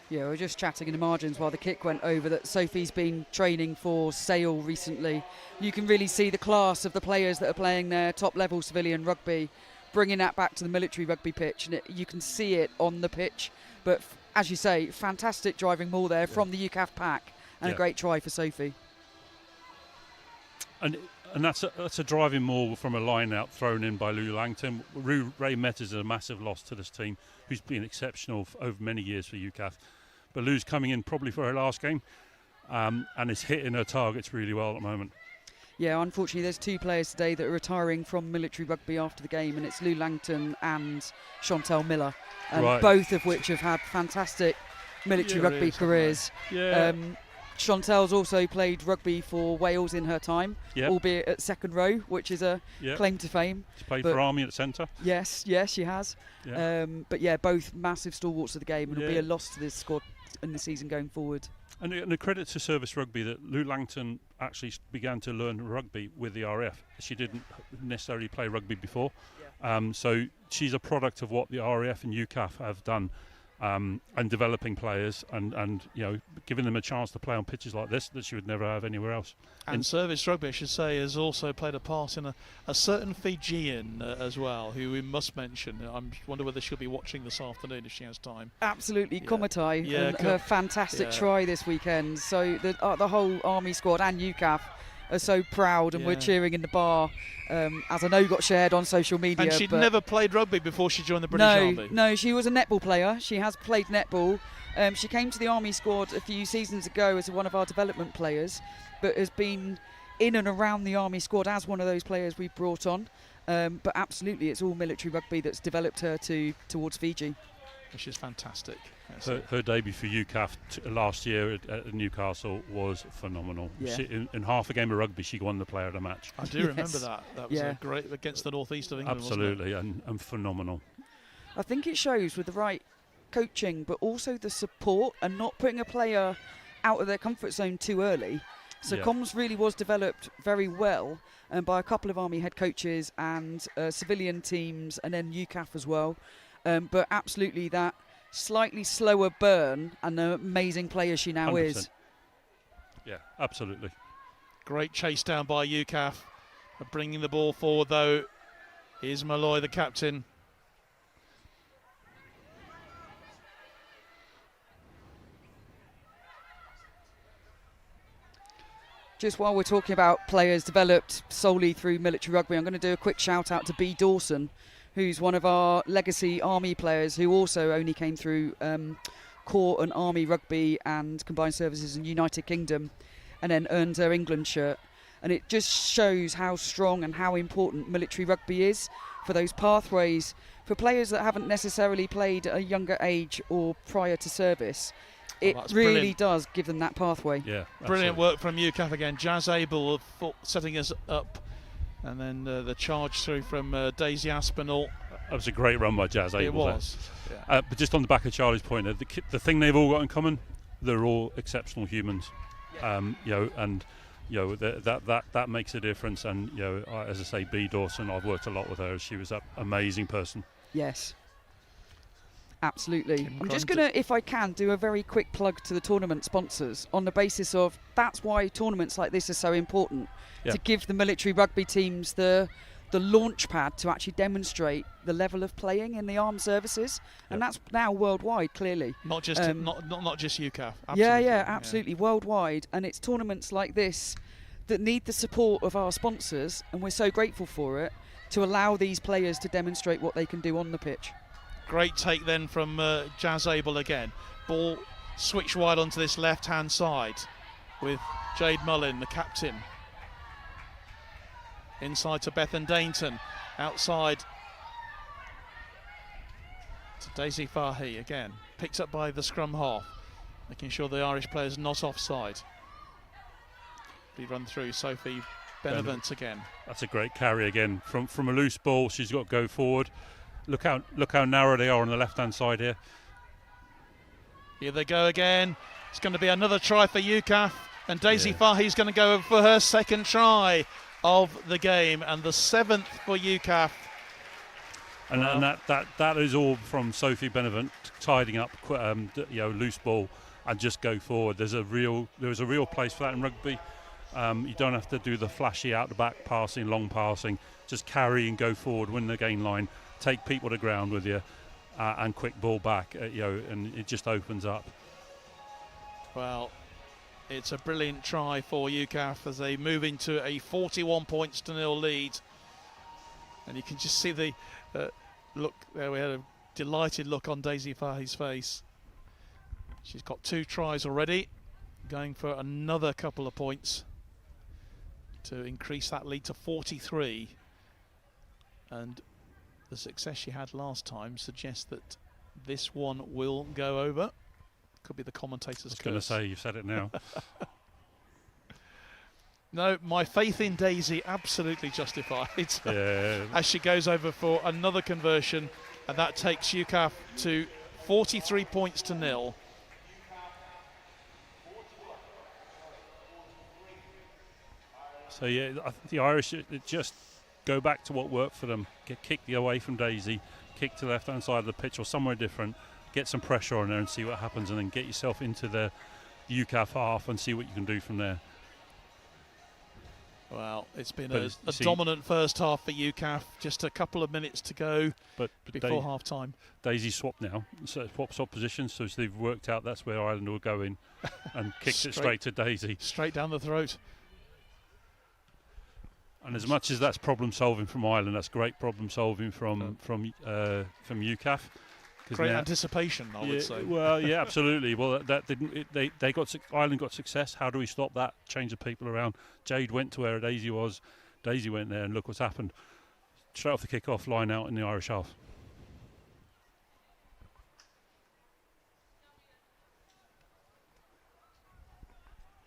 Yeah, we were just chatting in the margins while the kick went over that Sophie's been training for Sale recently. You can really see the class of the players that are playing their top-level civilian rugby, bringing that back to the military rugby pitch, and you can see it on the pitch. But as you say, fantastic driving maul there from the UKAF pack, and a great try for Sophie. And that's a driving maul from a line-out thrown in by Lou Langton. Ray Metters is a massive loss to this team, who's been exceptional over many years for UKAF. But Lou's coming in probably for her last game, and is hitting her targets really well at the moment. Yeah, unfortunately there's 2 players today that are retiring from military rugby after the game, and it's Lou Langton and Chantel Miller, and both of which have had fantastic military rugby careers. Chantel's also played rugby for Wales in her time, albeit at second row, which is a claim to fame. She's played for Army at centre. Yes, she has. But both massive stalwarts of the game, and it'll be a loss to this squad in the season going forward. And a credit to Service Rugby that Lou Langton actually began to learn rugby with the RAF. She didn't necessarily play rugby before, so she's a product of what the RAF and UKAF have done. and developing players and giving them a chance to play on pitches like this that she would never have anywhere else. And service rugby, I should say, has also played a part in a certain Fijian as well, who we must mention. I wonder whether she'll be watching this afternoon if she has time. Absolutely, Yeah. Komatai, Yeah, and her fantastic try this weekend. So the whole Army squad and UKAF are so proud, and we're cheering in the bar, as I know got shared on social media. And she'd never played rugby before she joined the British Army. No, she was a netball player. She has played netball. She came to the Army squad a few seasons ago as one of our development players, but has been in and around the Army squad as one of those players we've brought on. But absolutely, it's all military rugby that's developed her towards Fiji. Which is fantastic. Her debut for UKAF last year at Newcastle was phenomenal. Yeah. In half a game of rugby, she won the player of the match. I do remember that. That was a great against the northeast of England. Absolutely, wasn't it? and phenomenal. I think it shows with the right coaching, but also the support and not putting a player out of their comfort zone too early. So comms really was developed very well by a couple of Army head coaches and civilian teams, and then UKAF as well. But absolutely that slightly slower burn, and the amazing player she now 100%. is. Yeah, absolutely. Great chase down by UKAF. Bringing the ball forward though is Malloy, the captain. Just while we're talking about players developed solely through military rugby, I'm going to do a quick shout out to B. Dawson, who's one of our legacy Army players who also only came through Corps and Army rugby and combined services in United Kingdom, and then earned her England shirt. And it just shows how strong and how important military rugby is for those pathways for players that haven't necessarily played at a younger age or prior to service. It really brilliant. Does give them that pathway. Yeah, Brilliant work from UKAF again. Jazz Abel setting us up, and then the charge through from Daisy Aspinall. That was a great run by Jazz Abel. It was. But just on the back of Charlie's point, the thing they've all got in common, they're all exceptional humans. That makes a difference. And as I say, B. Dawson, I've worked a lot with her. She was an amazing person. Yes. Absolutely. Kim I'm just Grunt- going to, if I can, do a very quick plug to the tournament sponsors on the basis of that's why tournaments like this are so important, to give the military rugby teams the launch pad to actually demonstrate the level of playing in the armed services, and that's now worldwide, clearly. Not just not just UKAF. Absolutely. Absolutely, worldwide. And it's tournaments like this that need the support of our sponsors, and we're so grateful for it, to allow these players to demonstrate what they can do on the pitch. Great take then from Jazz Abel again. Ball switched wide onto this left-hand side with Jade Mullin, the captain. Inside to Bethan Dainton. Outside to Daisy Fahy again. Picked up by the scrum half, making sure the Irish player's not offside. Be run through Sophie Benevent again. That's a great carry again. From a loose ball, she's got to go forward. Look how narrow they are on the left-hand side here. Here they go again. It's going to be another try for UKAF, and Daisy Fahy's going to go for her second try of the game, and the 7th for UKAF. And that is all from Sophie Benevent tidying up loose ball and just go forward. There's a real place for that in rugby. You don't have to do the flashy out the back passing, long passing. Just carry and go forward, win the gain line, take people to ground with you, and quick ball back. And it just opens up. Well, it's a brilliant try for UKAF as they move into a 41-0 lead. And you can just see the look there. We had a delighted look on Daisy Fahy's face. She's got 2 tries already, going for another couple of points to increase that lead to 43. And the success she had last time suggests that this one will go over. Could be the commentator's curse. I was going to say, you've said it now. No, my faith in Daisy absolutely justified. Yeah. As she goes over for another conversion, and that takes UKAF to 43-0. So I think the Irish just go back to what worked for them. Kick the away from Daisy, kick to the left-hand side of the pitch or somewhere different, get some pressure on there and see what happens, and then get yourself into the UKAF half and see what you can do from there. Well, it's been a dominant first half for UKAF. Just a couple of minutes to go before half time. Daisy swapped now, so swap positions, so they've worked out that's where Ireland will go in, and kicked it straight to Daisy. Straight down the throat. And as much as that's problem solving from Ireland, that's great problem solving from UKAF. Great anticipation, I would say. Well, yeah, absolutely. Well, that didn't. Ireland got success. How do we stop that? Change the people around. Jade went to where Daisy was. Daisy went there, and look what's happened. Straight off the kick-off, line out in the Irish half.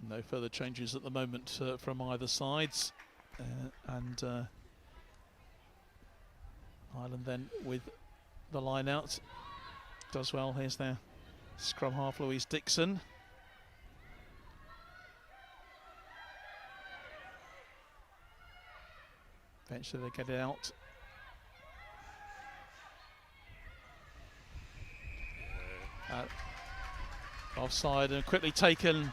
No further changes at the moment from either sides, and Ireland then with the line out. Does well. Here's their scrum half, Louise Dixon. Eventually they get it out. Offside and quickly taken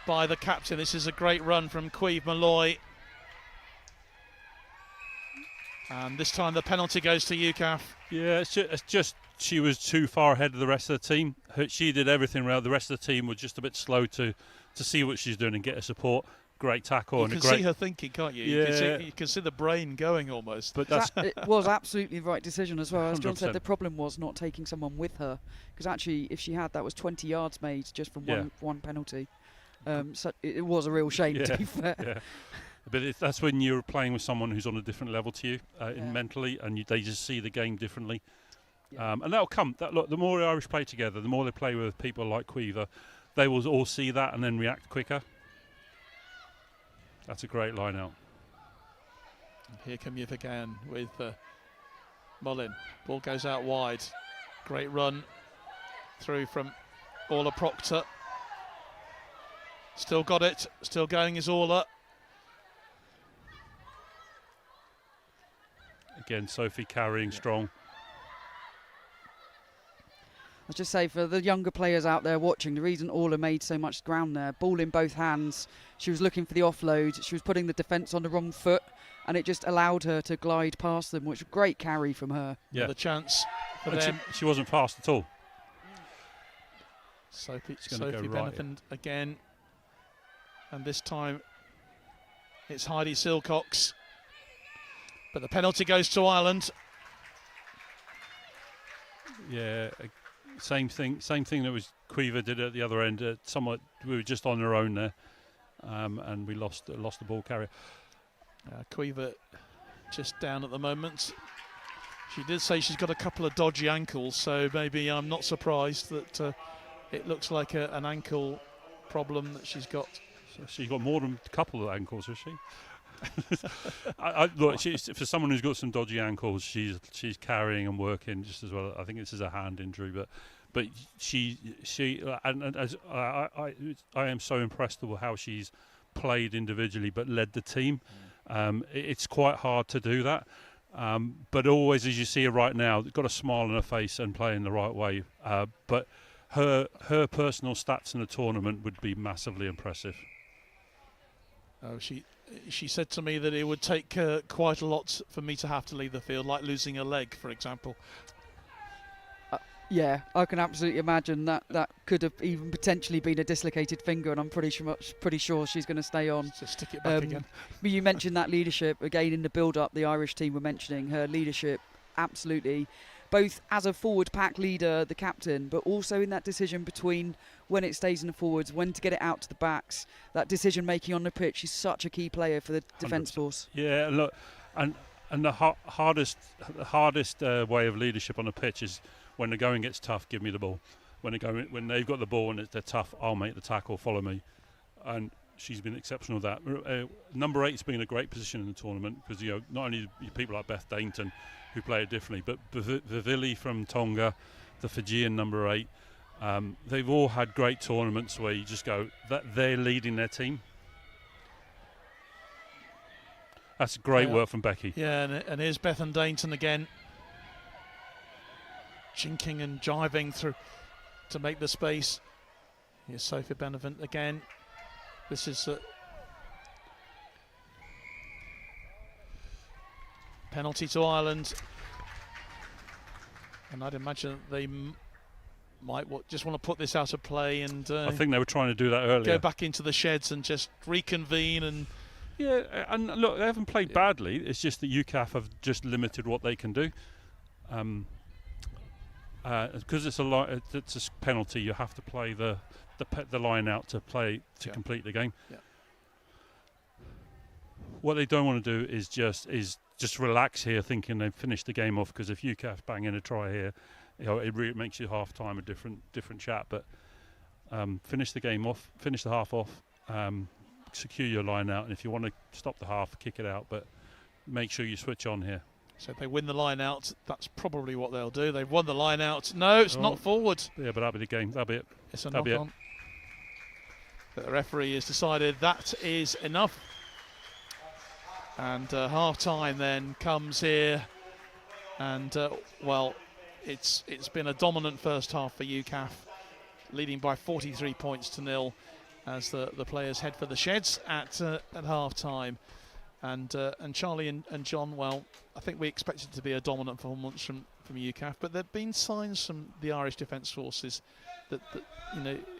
by the captain. This is a great run from Caoimhe Malloy. And this time the penalty goes to UKAF. Yeah, it's just she was too far ahead of the rest of the team. She did everything right. The rest of the team were just a bit slow to see what she's doing and get her support. Great tackle. You can see her thinking, can't you? Yeah. You can see the brain going almost. But it was absolutely the right decision as well. As John said, the problem was not taking someone with her. Because actually, if she had, that was 20 yards made just from one penalty. So it was a real shame, to be fair. Yeah. But that's when you're playing with someone who's on a different level to you mentally, and they just see the game differently. Yeah. And that'll come. Look, the more the Irish play together, the more they play with people like Caoimhe, they will all see that and then react quicker. That's a great line out. Here come Yves again with Mullin. Ball goes out wide. Great run through from Orla Proctor. Still got it. Still going is Orla. Again, Sophie carrying strong. I'll just say for the younger players out there watching, the reason Orla made so much ground there, ball in both hands, she was looking for the offload, she was putting the defence on the wrong foot, and it just allowed her to glide past them, which was a great carry from her. Yeah, the chance for them. She wasn't fast at all. Sophie Benethon again, and this time it's Heidi Silcox. But the penalty goes to Ireland. Yeah, same thing that was Caoimhe did at the other end. We were just on our own there, and we lost the ball carrier. Caoimhe just down at the moment. She did say she's got a couple of dodgy ankles, so maybe I'm not surprised that it looks like an ankle problem that she's got. So she's got more than a couple of ankles, has she? Look, for someone who's got some dodgy ankles, she's carrying and working just as well. I think this is a hand injury, but she and as I am so impressed with how she's played individually, but led the team. It's quite hard to do that, but always, as you see her right now, got a smile on her face and playing the right way. But her personal stats in the tournament would be massively impressive. Oh, she said to me that it would take quite a lot for me to have to leave the field, like losing a leg, for example. Yeah, I can absolutely imagine that could have even potentially been a dislocated finger, and I'm pretty sure she's going to stay on. Just stick it back again. But you mentioned that leadership again in the build-up. The Irish team were mentioning her leadership, absolutely, both as a forward pack leader, the captain, but also in that decision between when it stays in the forwards, when to get it out to the backs. That decision making on the pitch, she's such a key player for the defence force. Yeah, look, and the hardest way of leadership on the pitch is when the going gets tough, give me the ball. When they've got the ball and they're tough, I'll make the tackle, follow me. And she's been exceptional at that. Number 8's been in a great position in the tournament because not only people like Beth Dainton who play it differently, but Vivili from Tonga, the Fijian number 8. They've all had great tournaments where you just go that they're leading their team. That's great work from Becky. Yeah, and here's Bethan Dainton again. jinking and jiving through to make the space. Here's Sophie Benevent again. This is penalty to Ireland, and I'd imagine they might just want to put this out of play, and I think they were trying to do that earlier. Go back into the sheds and just reconvene. And yeah, and look, they haven't played badly. It's just that UKAF have just limited what they can do. Because it's a penalty, you have to play the line out to complete the game. Yeah. What they don't want to do is just relax here, thinking they've finished the game off. Because if UKAF bang in a try here, it really makes you half time a different chat. But finish the game off, finish the half off, secure your line out, and if you want to stop the half, kick it out. But make sure you switch on here. So if they win the line out, that's probably what they'll do. They've won the line out. No, it's not forward. Yeah, but that'll be the game. That'll be it. It's a knock-on. But the referee has decided that is enough. And half-time then comes here. And, well, it's been a dominant first half for UKAF, leading by 43 points to 0 as the players head for the sheds at half-time. And Charlie and John, well, I think we expected it to be a dominant performance from UKAF, but there have been signs from the Irish Defence Forces that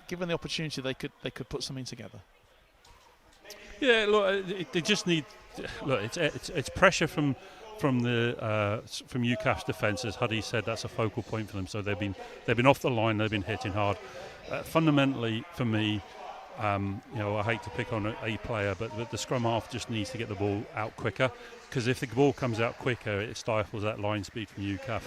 given the opportunity, they could put something together. Yeah, look, they just need. Look, it's pressure from UKAF's defence. As Huddy said, that's a focal point for them. So they've been off the line, they've been hitting hard. Fundamentally, for me. I hate to pick on a player, but the scrum half just needs to get the ball out quicker, because if the ball comes out quicker, it stifles that line speed from UKAF.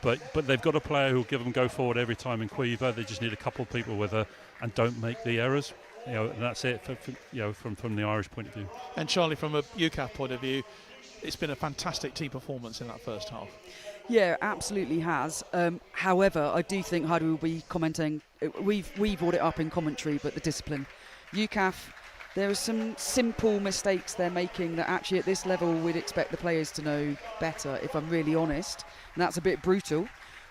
But they've got a player who'll give them go forward every time in Quiver. They just need a couple of people with her and don't make the errors. And that's it from the Irish point of view. And Charlie, from a UKAF point of view, it's been a fantastic team performance in that first half. Yeah, absolutely has. However, I do think Heidi will be commenting. We've brought it up in commentary, but the discipline. UKAF, there are some simple mistakes they're making that actually at this level we'd expect the players to know better, if I'm really honest. And that's a bit brutal.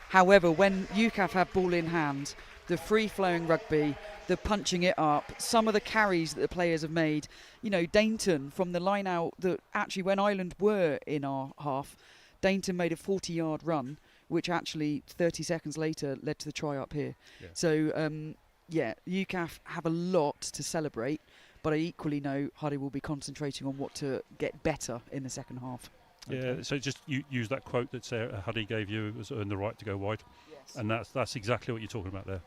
However, when UKAF have ball in hand, the free-flowing rugby, the punching it up, some of the carries that the players have made, Dainton from the line out, that actually when Ireland were in our half, Dainton made a 40-yard run, which actually 30 seconds later led to the try up here. Yeah. So, UKAF have a lot to celebrate, but I equally know Huddy will be concentrating on what to get better in the second half. Yeah, so just use that quote that Huddy gave you, was earn the right to go wide. Yes. And that's exactly what you're talking about there.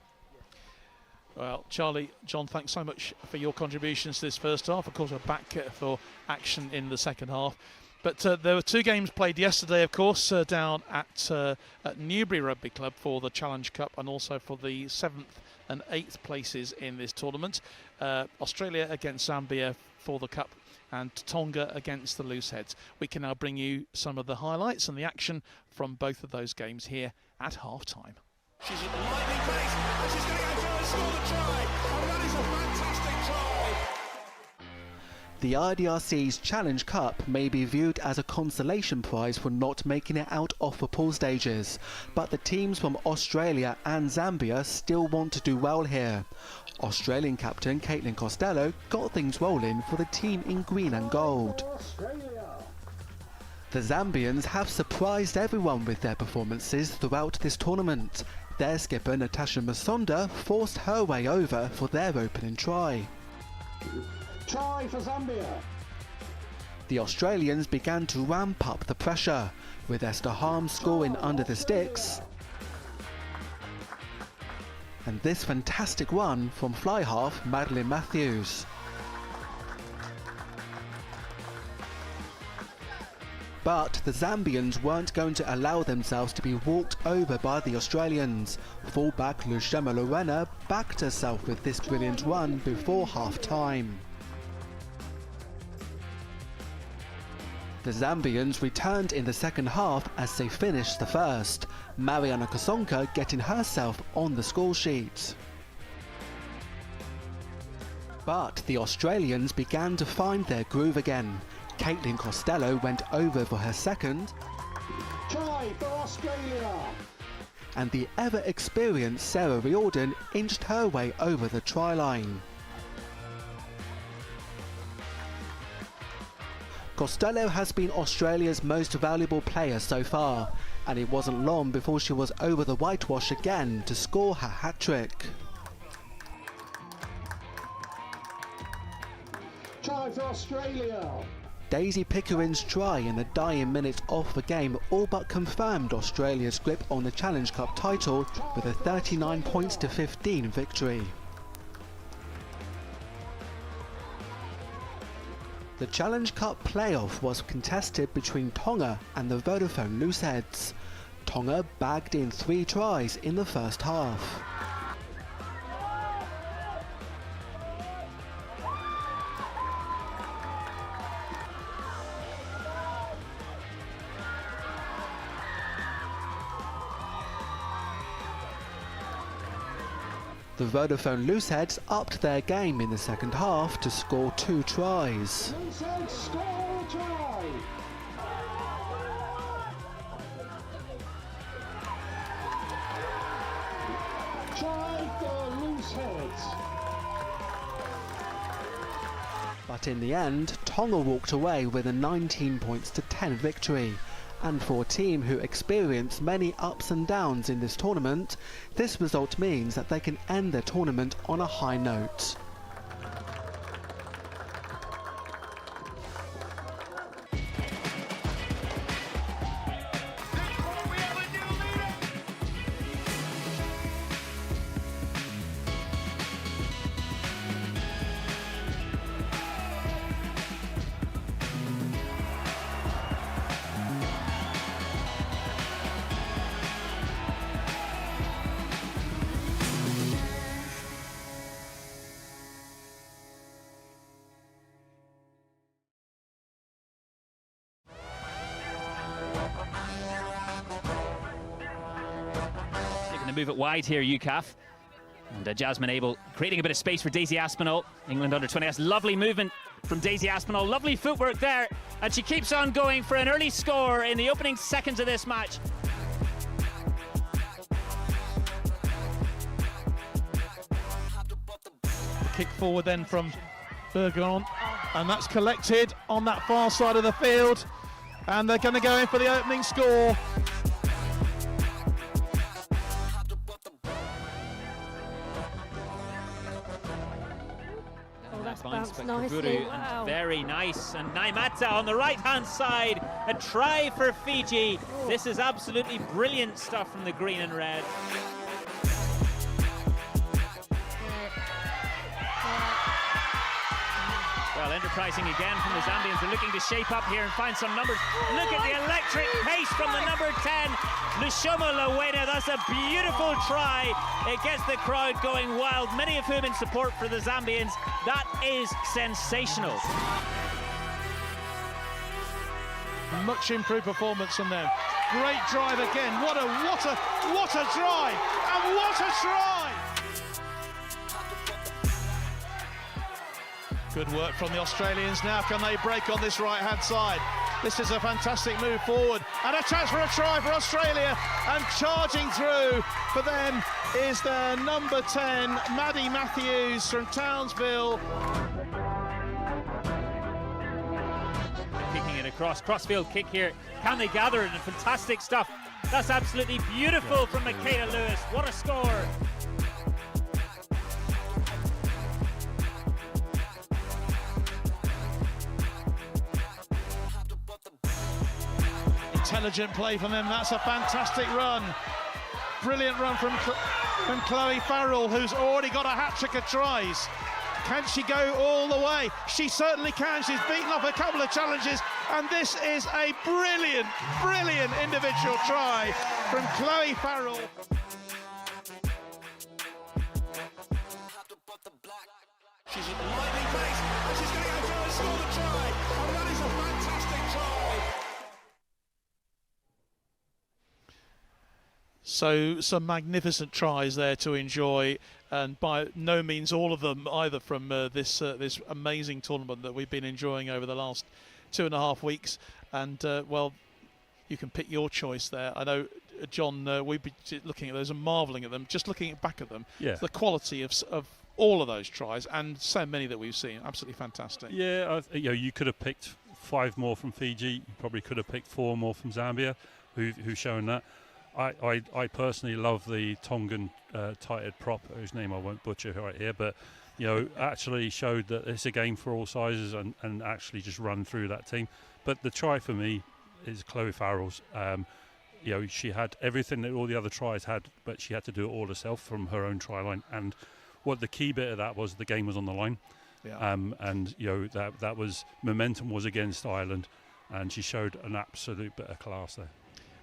Well, Charlie, John, thanks so much for your contributions to this first half. Of course, we're back for action in the second half. But there were two games played yesterday, of course, down at Newbury Rugby Club for the Challenge Cup and also for the 7th and 8th places in this tournament. Australia against Zambia for the Cup and Tonga against the Looseheads. We can now bring you some of the highlights and the action from both of those games here at half-time. She's at the lightning pace and she's going to go and score the try. And that is a fantastic try. The IDRC's Challenge Cup may be viewed as a consolation prize for not making it out of the pool stages, but the teams from Australia and Zambia still want to do well here. Australian captain Caitlin Costello got things rolling for the team in green and gold. The Zambians have surprised everyone with their performances throughout this tournament. Their skipper Natasha Masonda forced her way over for their opening try. Try for Zambia. The Australians began to ramp up the pressure, with Esther Harm scoring under the sticks, and this fantastic one from fly half Madeline Matthews. But the Zambians weren't going to allow themselves to be walked over by the Australians. Fullback Lushema Lorena backed herself with this brilliant run before half-time. The Zambians returned in the second half as they finished the first, Mariana Kasonka getting herself on the score sheet. But the Australians began to find their groove again. Caitlin Costello went over for her second. Try for Australia. and the ever-experienced Sarah Riordan inched her way over the try line. Costello has been Australia's most valuable player so far, and it wasn't long before she was over the whitewash again to score her hat-trick. Try for Australia. Daisy Pickering's try in the dying minutes of the game all but confirmed Australia's grip on the Challenge Cup title with a 39 points to 15 victory. The Challenge Cup playoff was contested between Tonga and the Vodafone Looseheads. Tonga bagged in 3 tries in the first half. The Vodafone Looseheads upped their game in the second half to score 2 tries. Looseheads score a try. Try for Looseheads. But in the end, Tonga walked away with a 19 points to 10 victory. And for a team who experienced many ups and downs in this tournament, this result means that they can end their tournament on a high note. Move it wide here, UKAF. And Jasmine Abel creating a bit of space for Daisy Aspinall. England under-20. That's lovely movement from Daisy Aspinall. Lovely footwork there. And she keeps on going for an early score in the opening seconds of this match. The kick forward then from Bergeron, and that's collected on that far side of the field. And they're going to go in for the opening score. Bounced nicely. Wow. Very nice. And Naimata on the right-hand side. A try for Fiji. This is absolutely brilliant stuff from the green and red. Well, enterprising again from the Zambians. They're looking to shape up here and find some numbers. Look at the electric pace from the number 10, Lushomo Lawena. That's a beautiful try. It gets the crowd going wild, many of whom in support for the Zambians. That is sensational. Much improved performance from them. Great drive again. What a drive, and what a try! Good work from the Australians now. Can they break on this right-hand side? This is a fantastic move forward. And a chance for a try for Australia. And charging through for them is their number 10, Maddie Matthews from Townsville. Kicking it across. Crossfield kick here. Can they gather it? And fantastic stuff. That's absolutely beautiful from Michaela Lewis. What a score. Intelligent play from them. That's a fantastic run. Brilliant run from Chloe Farrell, who's already got a hat-trick of tries. Can she go all the way? She certainly can. She's beaten off a couple of challenges, and this is a brilliant, brilliant individual try from Chloe Farrell. She's lightly paced, and she's going to go through and score the try. And that is a fantastic try. So some magnificent tries there to enjoy, and by no means all of them either from this amazing tournament that we've been enjoying over the last 2.5 weeks. And well, you can pick your choice there. I know John, we'd be looking at those and marvelling at them, just looking back at them. Yeah. The quality of all of those tries, and so many that we've seen, absolutely fantastic. Yeah, you could have picked 5 more from Fiji. You probably could have picked 4 more from Zambia, who's shown that. I personally love the Tongan tight-head prop, whose name I won't butcher right here, but actually showed that it's a game for all sizes and actually just run through that team. But the try for me is Chloe Farrell's. She had everything that all the other tries had, but she had to do it all herself from her own try line. And what the key bit of that was, the game was on the line. Yeah. That was momentum was against Ireland, and she showed an absolute bit of class there.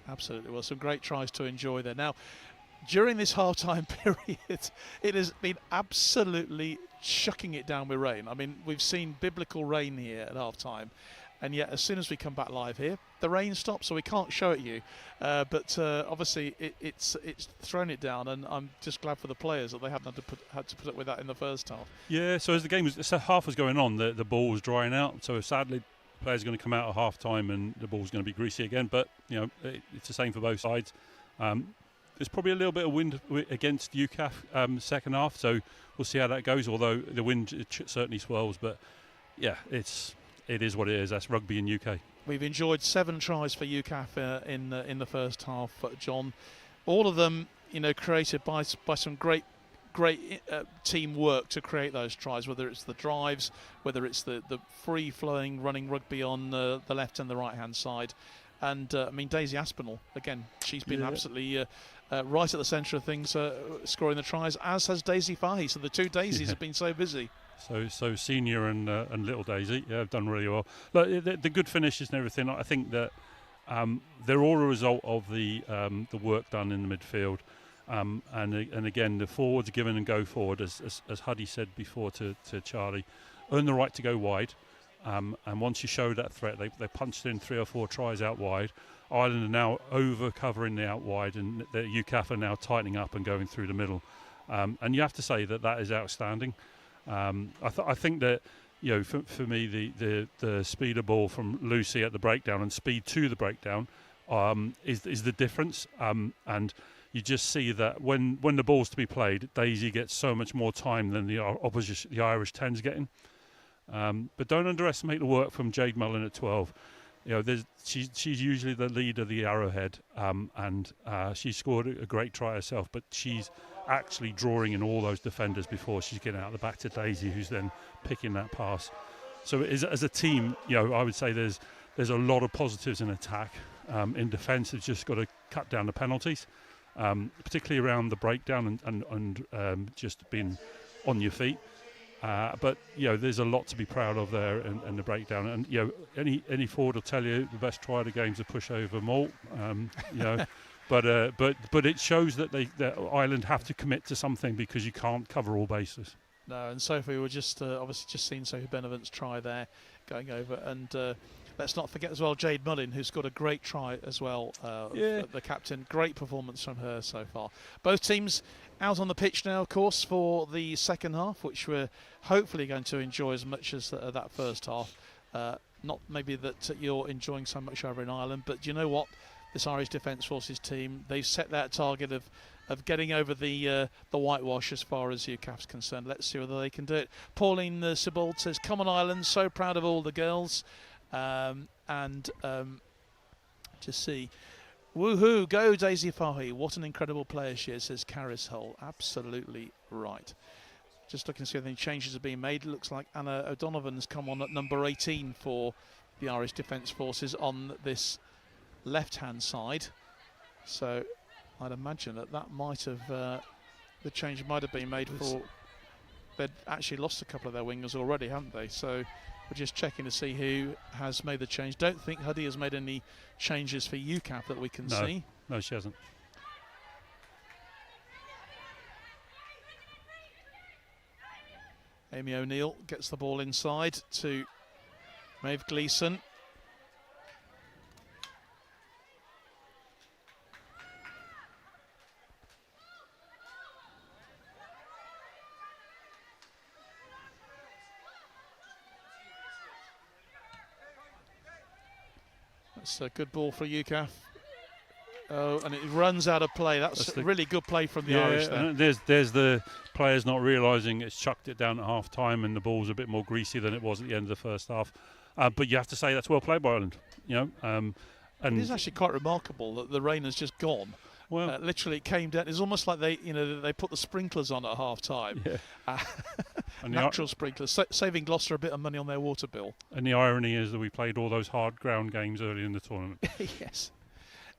Absolutely. Well, some great tries to enjoy there. Now, during this half-time period, it has been absolutely chucking it down with rain. I mean, we've seen biblical rain here at half-time, and yet as soon as we come back live here, the rain stops, so we can't show it you. But obviously, it's thrown it down, and I'm just glad for the players that they haven't had to put up with that in the first half. Yeah. So as the half was going on, the ball was drying out. So sadly, players are going to come out at half time and the ball's going to be greasy again, but it's the same for both sides. There's probably a little bit of wind against UKAF second half, so we'll see how that goes, although the wind certainly swells. But yeah, it is what it is. That's rugby in UK. We've enjoyed 7 tries for UKAF in the first half, John. All of them created by some great teamwork to create those tries, whether it's the drives, whether it's the free-flowing running rugby on the left and the right-hand side. And Daisy Aspinall, again, she's been absolutely right at the centre of things, scoring the tries, as has Daisy Fahy. So the two Daisies have been so busy. So senior and little Daisy have done really well. Look, the good finishes and everything, I think that they're all a result of the work done in the midfield. And again, the forwards given and go forward, as Huddy said before to Charlie, earn the right to go wide. And once you show that threat, they punched in 3 or 4 tries out wide. Ireland are now over covering the out wide, and the UKAF are now tightening up and going through the middle. And you have to say that is outstanding. I think that for me the speed of ball from Lucy at the breakdown and speed to the breakdown is the difference. And you just see that when the ball's to be played, Daisy gets so much more time than the Irish 10's getting. But don't underestimate the work from Jade Mullen at 12. She's usually the lead of the Arrowhead, and she scored a great try herself. But she's actually drawing in all those defenders before she's getting out the back to Daisy, who's then picking that pass. So as a team, I would say there's a lot of positives in attack. In defence, it's just got to cut down the penalties. Particularly around the breakdown and just being on your feet. But there's a lot to be proud of there in the breakdown. And any forward will tell you the best try of the game is a push over Malt. But it shows that Ireland have to commit to something, because you can't cover all bases. No, and Sophie, we're just obviously just seen Sophie Benevent's try there going over, and let's not forget as well Jade Mullin, who's got a great try as well. The captain, great performance from her so far. Both teams out on the pitch now, of course, for the second half, which we're hopefully going to enjoy as much as that first half. Not maybe that you're enjoying so much over in Ireland, but you know what? This Irish Defence Forces team, they've set that target of getting over the whitewash as far as UKAF's concerned. Let's see whether they can do it. Pauline Sibold says, "Come on, Ireland, so proud of all the girls." Just see. Woohoo, go Daisy Fahy. What an incredible player she is, says Caris Hull. Absolutely right. Just looking to see if any changes are being made. It looks like Anna O'Donovan's come on at number 18 for the Irish Defence Forces on this left-hand side. So I'd imagine that might have, the change might have been made for, they'd actually lost a couple of their wingers already, haven't they? So we're just checking to see who has made the change. Don't think Huddy has made any changes for UKAF that we can see. No, she hasn't. Amy O'Neill gets the ball inside to Maeve Gleeson. That's a good ball for UKAF. Oh, and it runs out of play. That's really good play from the Irish there. And there's the players not realising it's chucked it down at half time and the ball's a bit more greasy than it was at the end of the first half. But you have to say that's well played by Ireland. And it is actually quite remarkable that the rain has just gone. Well, literally, it came down. It's almost like they put the sprinklers on at half time. Yeah. Natural sprinklers, saving Gloucester a bit of money on their water bill. And the irony is that we played all those hard ground games early in the tournament. Yes.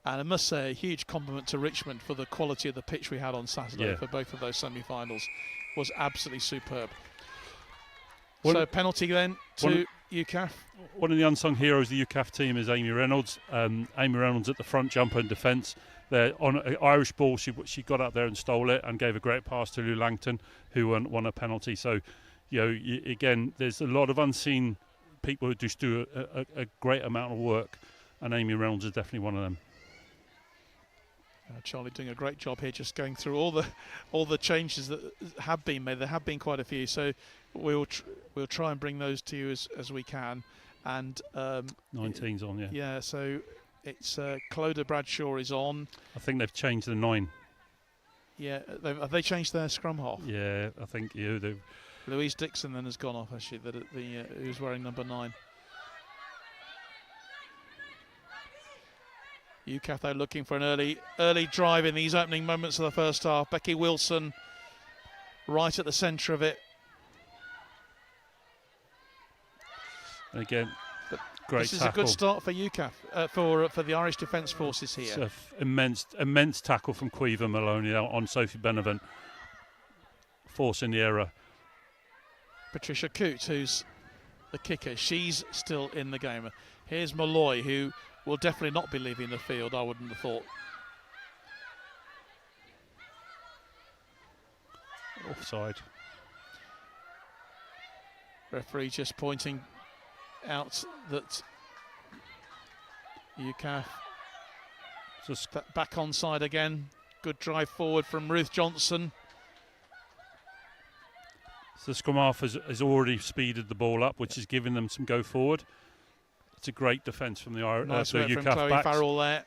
And I must say a huge compliment to Richmond for the quality of the pitch we had on Saturday for both of those semi-finals. Was absolutely superb. So penalty then to UKAF. One of the unsung heroes of the UKAF team is Amy Reynolds. Amy Reynolds at the front jumper in defence. There on an Irish ball, she got up there and stole it and gave a great pass to Lou Langton, who won a penalty. So, again, there's a lot of unseen people who just do a great amount of work, and Amy Reynolds is definitely one of them. Charlie doing a great job here, just going through all the changes that have been made. There have been quite a few, so we'll try and bring those to you as we can. And 19's on, yeah. Yeah, so it's Clodagh Bradshaw is on. I think they've changed the 9. Yeah, have they changed their scrum half? Yeah, I think they've. Louise Dixon then has gone off actually. Who's wearing number 9. UKAF though looking for an early drive in these opening moments of the first half. Becky Wilson right at the centre of it. And again, great this is tackle. A good start for UKAF, for the Irish Defence Forces here. It's an immense tackle from Caoimhe Maloney on Sophie Benevent, forcing the error. Patricia Coote, who's the kicker, she's still in the game. Here's Malloy, who will definitely not be leaving the field, I wouldn't have thought. Offside. Referee just pointing out that UKAF just back onside again. Good drive forward from Ruth Johnson. So the scrum half has already speeded the ball up, which is giving them some go forward. It's a great defence from the nice work UKAF from Chloe backs. Farrell there.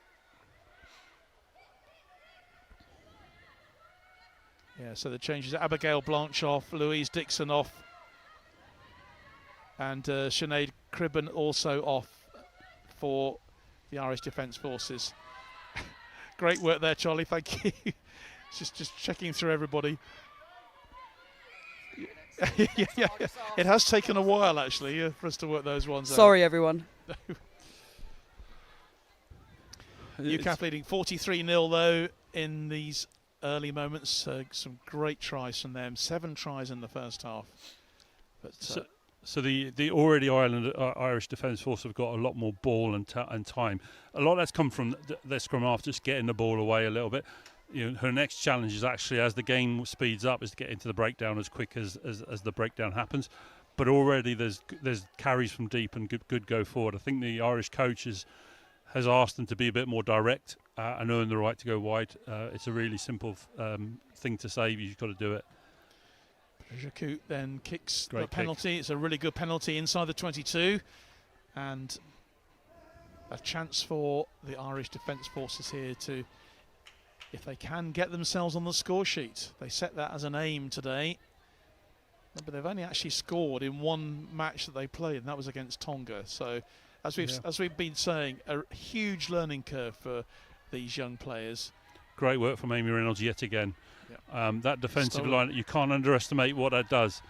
Yeah, so the changes: Abigail Blanche off, Louise Dixon off, and Sinead Cribben also off for the Irish Defence Forces. Great work there, Charlie. Thank you. just checking through everybody. yeah. It has taken a while actually for us to work those ones out. Sorry, everyone. UKAF leading 43-0 though in these early moments. Some great tries from them. 7 tries in the first half. But so the already Irish Defence Force have got a lot more ball and time. A lot of that's come from their scrum half just getting the ball away a little bit. Her next challenge is actually, as the game speeds up, is to get into the breakdown as quick as the breakdown happens. But already there's carries from deep and good go forward. I think the Irish coach has asked them to be a bit more direct and earn the right to go wide. It's a really simple thing to say. You've got to do it. Jacquot then kicks the penalty. It's a really good penalty inside the 22, and a chance for the Irish Defence Forces here to, if they can, get themselves on the score sheet. They set that as an aim today, but they've only actually scored in one match that they played, and that was against Tonga. So, as we've been saying, a huge learning curve for these young players. Great work from Amy Reynolds yet again. That defensive line, you can't underestimate what that does.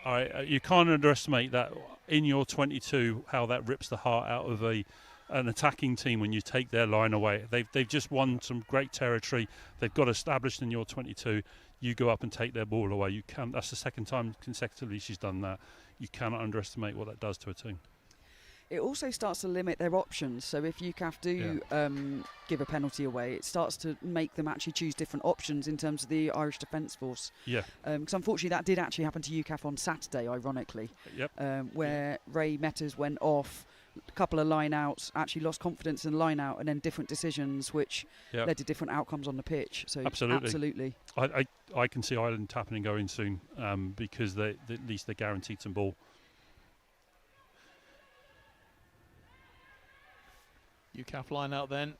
All right, you can't underestimate that in your 22, how that rips the heart out of an attacking team when you take their line away. They've just won some great territory. They've got established in your 22. You go up and take their ball away. That's the second time consecutively she's done that. You cannot underestimate what that does to a team. It also starts to limit their options. So if UKAF do give a penalty away, it starts to make them actually choose different options in terms of the Irish Defence Force. Yeah. Because unfortunately that did actually happen to UKAF on Saturday, ironically. Yep. Where Ray Metters went off, a couple of line-outs, actually lost confidence in line-out, and then different decisions which led to different outcomes on the pitch. So absolutely. I can see Ireland tapping and going soon because at least they're guaranteed some ball. UKAF line out then.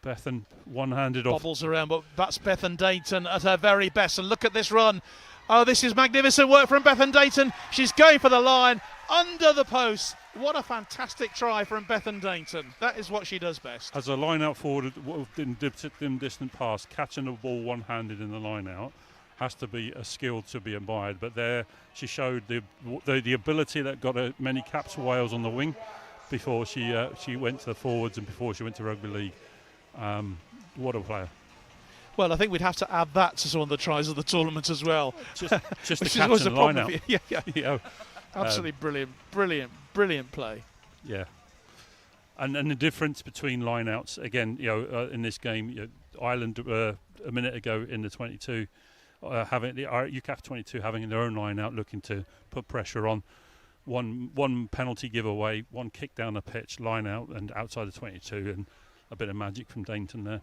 Bethan one-handed off. Bobbles around, but that's Bethan Dayton at her very best. And look at this run. Oh, this is magnificent work from Bethan Dayton. She's going for the line, under the post. What a fantastic try from Bethan Dayton. That is what she does best. As a line-out forward in distant pass, catching the ball one-handed in the line-out has to be a skill to be admired. But there she showed the ability that got her many caps for Wales on the wing before she went to the forwards and before she went to rugby league. What a player. Well, I think we'd have to add that to some of the tries of the tournament as well. Just the catch was and a line problem. out. Yeah. Absolutely brilliant play. Yeah. And the difference between line-outs, again, in this game, Ireland a minute ago in the 22, having the UKAF 22 having their own line-out, looking to put pressure on. One penalty giveaway, one kick down the pitch, line-out and outside the 22, and a bit of magic from Dayton there.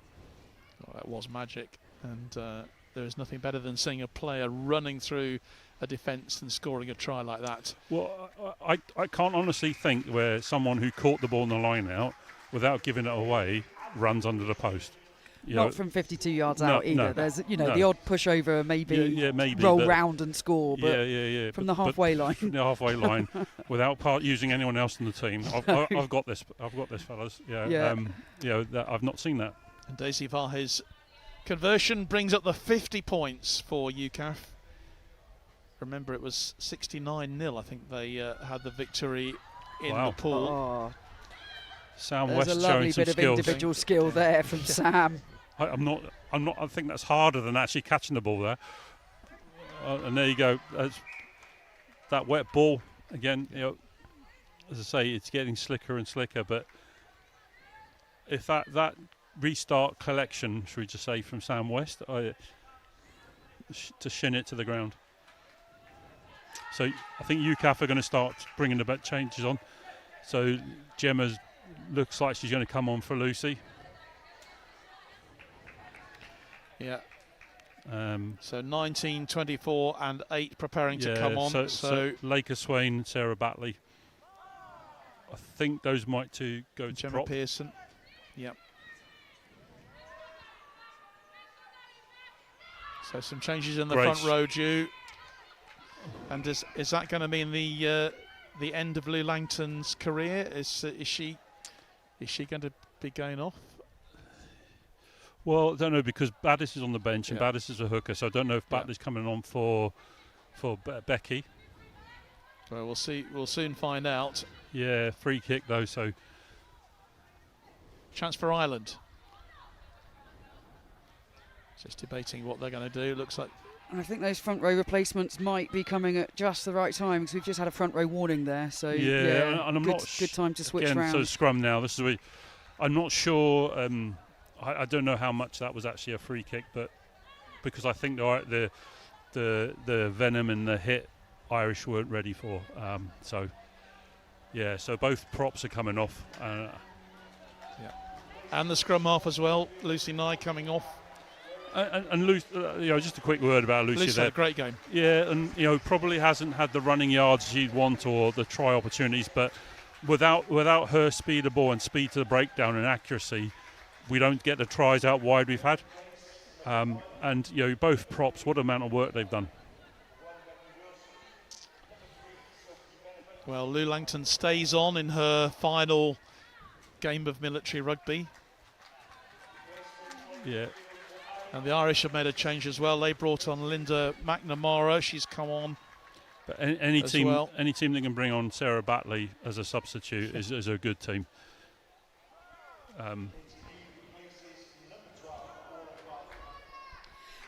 Oh, that was magic, and there is nothing better than seeing a player running through a defence and scoring a try like that. Well, I can't honestly think where someone who caught the ball in the line out without giving it away runs under the post. Not from 52 yards out either. No, There's the odd pushover, maybe, roll round and score, but from the halfway line. From the halfway line, without using anyone else in the team. I've got this. I've got this, fellas. I've not seen that. And Daisy Vahe's conversion brings up the 50 points for UKAF. Remember, it was 69-0. I think they had the victory in the pool. Oh. Sam There's West a lovely showing some bit of skills. individual skill there from Sam. I'm not. I think that's harder than actually catching the ball there. And there you go. That wet ball again. As I say, it's getting slicker and slicker. But if that restart collection, should we just say, from Sam West, to shin it to the ground. So I think UKAF are going to start bringing the changes on. So Gemma looks like she's going to come on for Lucy. Yeah. So 19, 24 and 8 preparing to come on. So Laker Swain, Sarah Batley. I think those might go to Gemma prop. Pearson. Yep. So some changes in the front row due. And is that going to mean the end of Lou Langton's career? Is she going to be going off? Well, I don't know, because Baddis is on the bench and Baddis is a hooker, so I don't know if Batley's coming on for Becky. Well, we'll see. We'll soon find out. Yeah, free kick though, so chance for Ireland. Just debating what they're going to do. Looks like. And I think those front row replacements might be coming at just the right time, because we've just had a front row warning there. So and I'm good time to switch again, round. So scrum now. This is I'm not sure. I don't know how much that was actually a free kick, but because I think the venom and the hit Irish weren't ready for. So both props are coming off. And the scrum half as well. Lucy Nye coming off. And Lucy, just a quick word about Lucy. Lucy there. had a great game. Yeah, and probably hasn't had the running yards she'd want or the try opportunities, but without her speed of ball and speed to the breakdown and accuracy, we don't get the tries out wide we've had. And both props, what amount of work they've done. Well, Lou Langton stays on in her final game of military rugby. Yeah. And the Irish have made a change as well. They brought on Linda McNamara. She's come on. But any team that can bring on Sarah Batley as a substitute is a good team.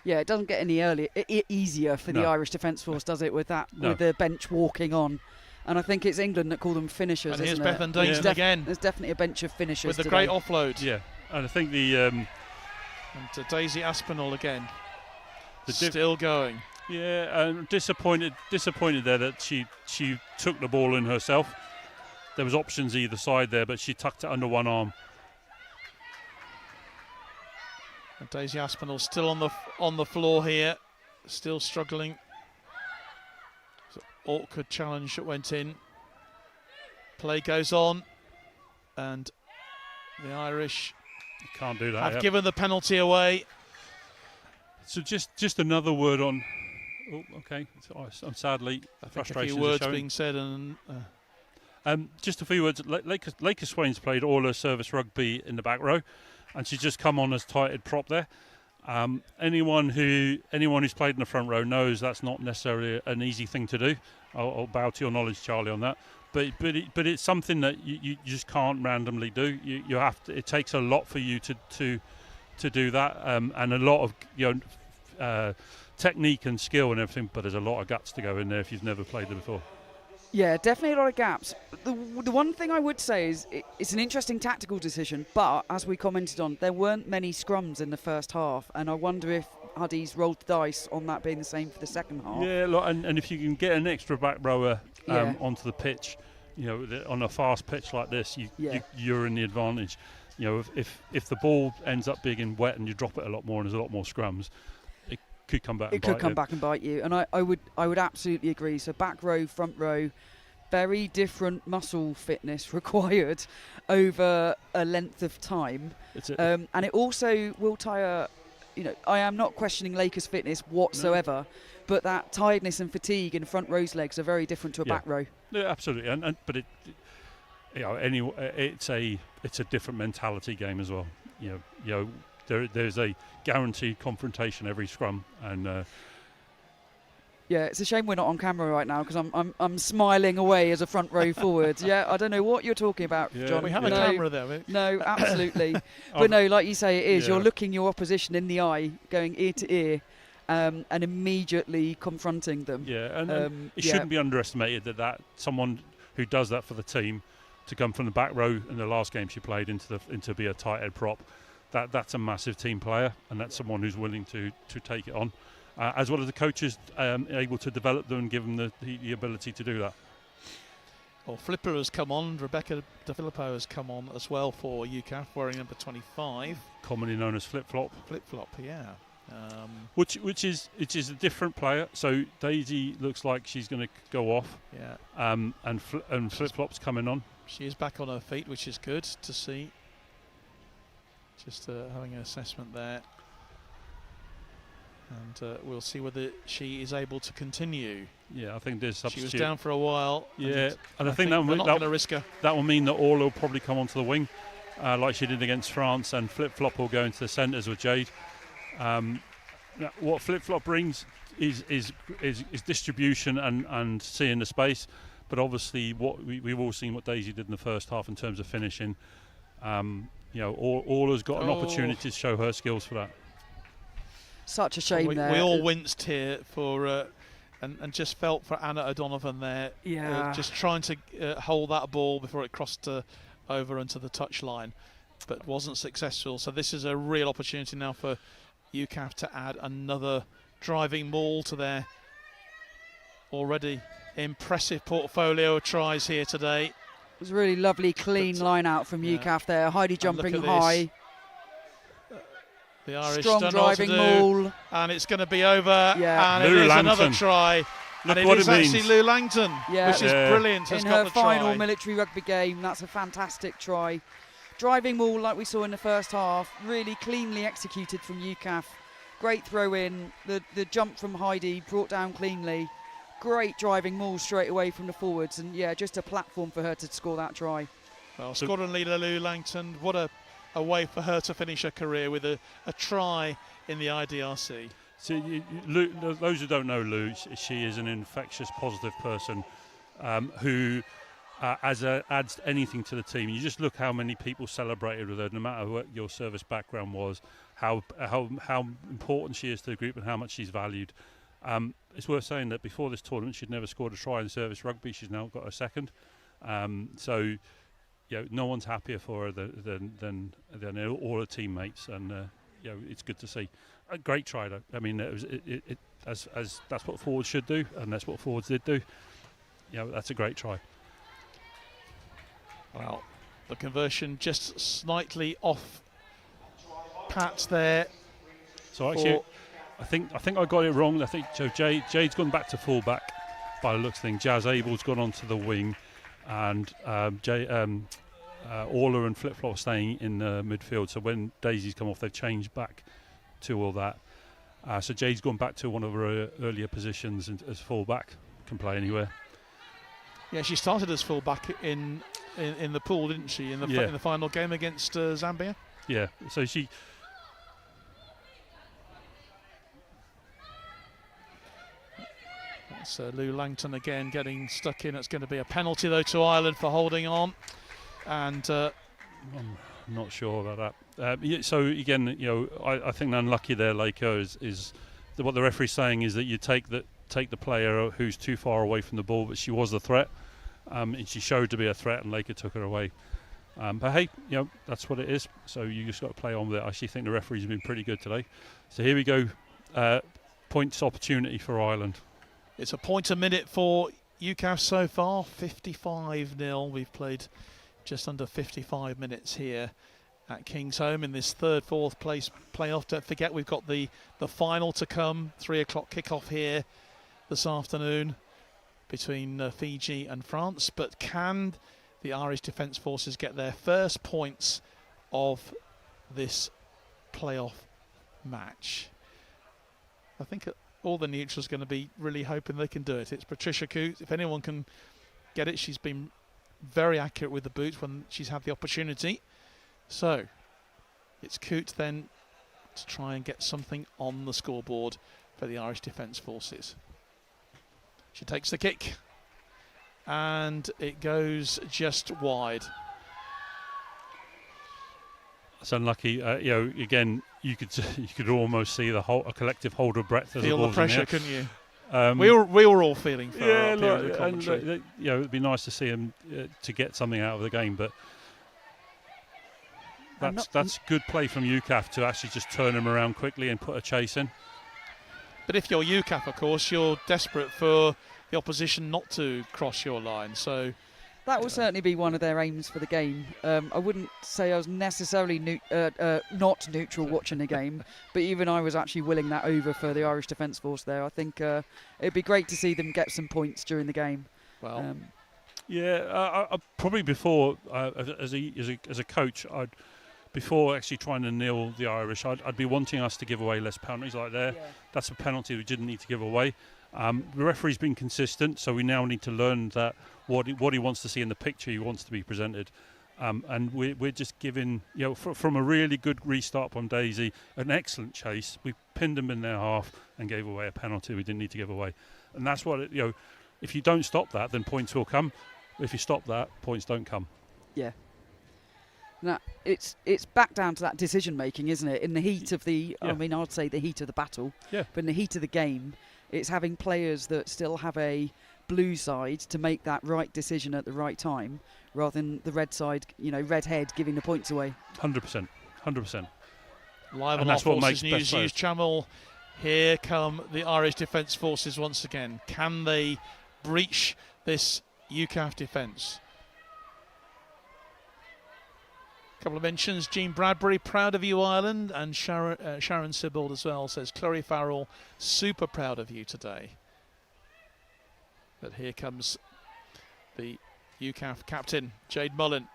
It doesn't get any easier for the Irish Defence Force, does it, with the bench walking on? And I think it's England that call them finishers. And here's isn't Bethan Dayton again. There's definitely a bench of finishers with a great offload. Yeah, and I think and Daisy Aspinall again. Still going. Yeah, and disappointed there that she took the ball in herself. There was options either side there, but she tucked it under one arm. And Daisy Aspinall still on the floor here, still struggling. Awkward challenge that went in. Play goes on, and the Irish Can't do that. have given the penalty away. So just another word on. Oh, okay. I'm sadly frustrated. A few words being said, and just a few words. Laker Swain's played all her service rugby in the back row, and she's just come on as tighted prop there. Anyone who's played in the front row knows that's not necessarily an easy thing to do. I'll bow to your knowledge, Charlie, on that. But it's something that you just can't randomly do. You have to. It takes a lot for you to do that, and a lot of technique and skill and everything. But there's a lot of guts to go in there if you've never played them before. Yeah, definitely a lot of gaps. The one thing I would say is it's an interesting tactical decision, but as we commented on, there weren't many scrums in the first half, and I wonder if Huddy's rolled the dice on that being the same for the second half. Yeah, look, and if you can get an extra back rower onto the pitch, on a fast pitch like this, you're in the advantage. If the ball ends up being wet and you drop it a lot more and there's a lot more scrums, it could come back. Back and bite you, and I would absolutely agree. So back row, front row, very different muscle fitness required over a length of time, and it also will tire. I am not questioning Lakers' fitness whatsoever, but that tiredness and fatigue in front row's legs are very different to a back row. Yeah, absolutely, but it's a different mentality game as well. There's a guaranteed confrontation every scrum, and yeah, it's a shame we're not on camera right now because I'm smiling away as a front row forward. Yeah, I don't know what you're talking about, John. We have a camera there. No, absolutely. But no, like you say, it is. Yeah. You're looking your opposition in the eye, going ear to ear, and immediately confronting them. Yeah, and it shouldn't be underestimated that someone who does that for the team, to come from the back row in the last game she played into be a tight head prop, that's a massive team player, and that's someone who's willing to take it on. As well as the coaches able to develop them and give them the ability to do that. Well, Flipper has come on. Rebecca De Filippo has come on as well for UKAF, wearing number 25. Commonly known as flip-flop. Flip-flop, yeah. Which is a different player. So Daisy looks like she's going to go off. Yeah. And Flip-flop's coming on. She is back on her feet, which is good to see. Just having an assessment there. And we'll see whether she is able to continue. Yeah, I think there's substitute. She was down for a while. Yeah, and I think we're not going to risk her. That will mean that Orla will probably come onto the wing, like she did against France, and Flip-flop will go into the centres with Jade. What Flip-flop brings is distribution and seeing the space, but obviously we've all seen what Daisy did in the first half in terms of finishing. Orla's got an opportunity to show her skills for that. Such a shame there. We all winced here for and just felt for Anna O'Donovan there. Yeah. Just trying to hold that ball before it crossed over into the touchline, but wasn't successful. So this is a real opportunity now for UKAF to add another driving maul to their already impressive portfolio of tries here today. It was a really lovely, clean line out from UKAF there. Heidi jumping high. The Irish strong driving maul, and it's going to be over. Yeah. And Lou it is Langton. another try. Look and what it is it actually means. Lou Langton, which is brilliant. In her final military rugby game, that's a fantastic try. Driving maul like we saw in the first half, really cleanly executed from UKAF. Great throw in, the jump from Heidi brought down cleanly. Great driving maul straight away from the forwards, and yeah, just a platform for her to score that try. Well, squadron leader Lou Langton, what a way for her to finish her career with a try in the IDRC. So, Lou, those who don't know Lou, she is an infectious, positive person who adds anything to the team. You just look how many people celebrated with her, no matter what your service background was, how important she is to the group and how much she's valued. It's worth saying that before this tournament, she'd never scored a try in service rugby. She's now got a second. So, no one's happier for her than all her teammates, and it's good to see. A great try, though. I mean, as that's what forwards should do, and that's what forwards did do. That's a great try. Well, the conversion just slightly off Pat there. So actually, I think I got it wrong. I think Jade's gone back to fullback by the looks of things. Jazz Abel's gone onto the wing, and Orla and Flip Flop staying in midfield. So when Daisy's come off, they've changed back to all that. So Jade's gone back to one of her earlier positions as full-back, can play anywhere. Yeah, she started as full-back in the pool, didn't she, in the final game against Zambia? Yeah, so she... That's Lou Langton again getting stuck in. It's going to be a penalty, though, to Ireland for holding on. And... I'm not sure about that. So again, I think the unlucky there, Laker, is what the referee's saying is that you take the player who's too far away from the ball, but she was the threat, and she showed to be a threat, and Laker took her away. But hey, that's what it is. So you just got to play on with it. I actually think the referee's been pretty good today. So here we go, points opportunity for Ireland. It's a point a minute for UKAF so far, 55-0. We've played just under 55 minutes here at Kingsholm in this fourth place playoff. Don't forget we've got the final to come, 3 o'clock kickoff here this afternoon between Fiji and France. But can the Irish Defence Forces get their first points of this playoff match? I think all the neutrals are going to be really hoping they can do it. It's Patricia Coote. If anyone can get it, she's been very accurate with the boots when she's had the opportunity. So it's Coote then to try and get something on the scoreboard for the Irish Defence Forces. She takes the kick and it goes just wide. It's unlucky. Again, you could almost see a collective hold of breath. As feel the pressure, couldn't you? We were all feeling for our period of commentary. It'd be nice to see him to get something out of the game, but that's good play from UKAF to actually just turn him around quickly and put a chase in. But if you're UKAF, of course, you're desperate for the opposition not to cross your line. So that will certainly be one of their aims for the game. I wouldn't say I was necessarily not neutral watching the game, but even I was actually willing that over for the Irish Defence Force there. I think it'd be great to see them get some points during the game. Well, I probably before as a coach, before actually trying to nil the Irish, I'd be wanting us to give away less penalties like there. Yeah. That's a penalty we didn't need to give away. The referee's been consistent, so we now need to learn that what he wants to see in the picture, he wants to be presented. And we're just giving, from a really good restart from Daisy, an excellent chase. We pinned them in their half and gave away a penalty we didn't need to give away. And that's what, if you don't stop that, then points will come. If you stop that, points don't come. Yeah. Now, it's back down to that decision making, isn't it? In the heat of the, I'd say the heat of the battle. Yeah. But in the heat of the game, it's having players that still have a blue side to make that right decision at the right time, rather than the red side, red head giving the points away. 100%. Live on our Forces News News channel. Here come the Irish Defence Forces once again. Can they breach this UKAF defence? Couple of mentions. Jean Bradbury, proud of you, Ireland, and Sharon Sibbald as well says, Chloe Farrell, super proud of you today. But here comes the UKAF captain, Jade Mullen.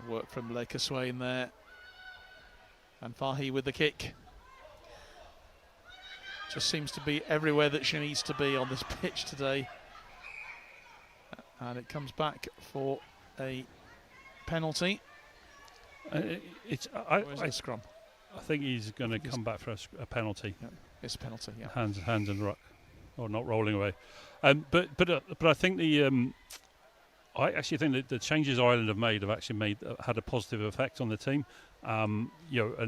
Work from Laker Swain there. And Fahy with the kick. Just seems to be everywhere that she needs to be on this pitch today. And it comes back for a penalty. Where's the scrum? I think he's going to come back for a penalty. Yeah, it's a penalty, yeah. Hands in the ruck. Or not rolling away. But I think I actually think that the changes Ireland have made have actually had a positive effect on the team. And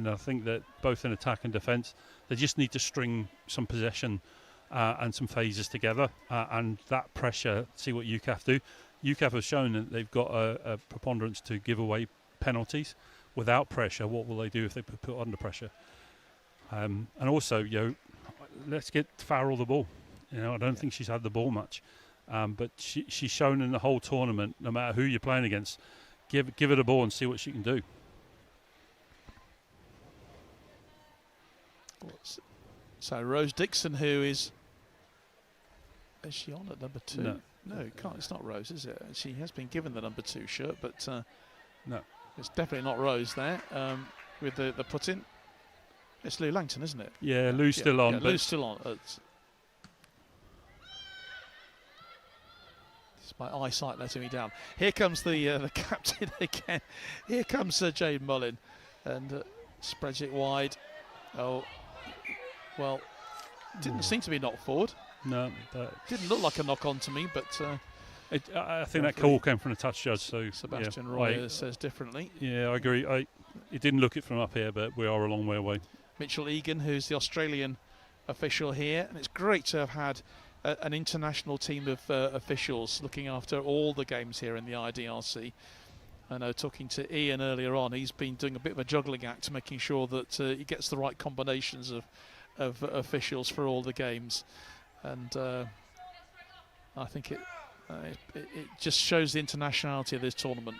I think that both in attack and defence, they just need to string some possession and some phases together, and that pressure. See what UKAF do. UKAF have shown that they've got a preponderance to give away penalties without pressure. What will they do if they put under pressure? And also, let's get Farrell the ball. I don't think she's had the ball much. But she's shown in the whole tournament, no matter who you're playing against, give her a ball and see what she can do. So Rose Dixon, who is she on at number 2? No, it can't. It's not Rose, is it? She has been given the number 2 shirt, but no, it's definitely not Rose there with the put-in. It's Lou Langton, isn't it? Yeah, Lou's still on. Yeah, Lou's still on. My eyesight letting me down. Here comes the captain again. Here comes Jade Mullin, and spreads it wide. Oh, well, didn't seem to be knocked forward. No, didn't look like a knock on to me, but I think that call came from the touch judge. So Sebastian Roy says differently. Yeah, I agree. It didn't look it from up here, but we are a long way away. Mitchell Egan, who's the Australian official here, and it's great to have had an international team of officials looking after all the games here in the IDRC. I know, talking to Ian earlier on, he's been doing a bit of a juggling act, making sure that he gets the right combinations of officials for all the games, and I think it just shows the internationality of this tournament.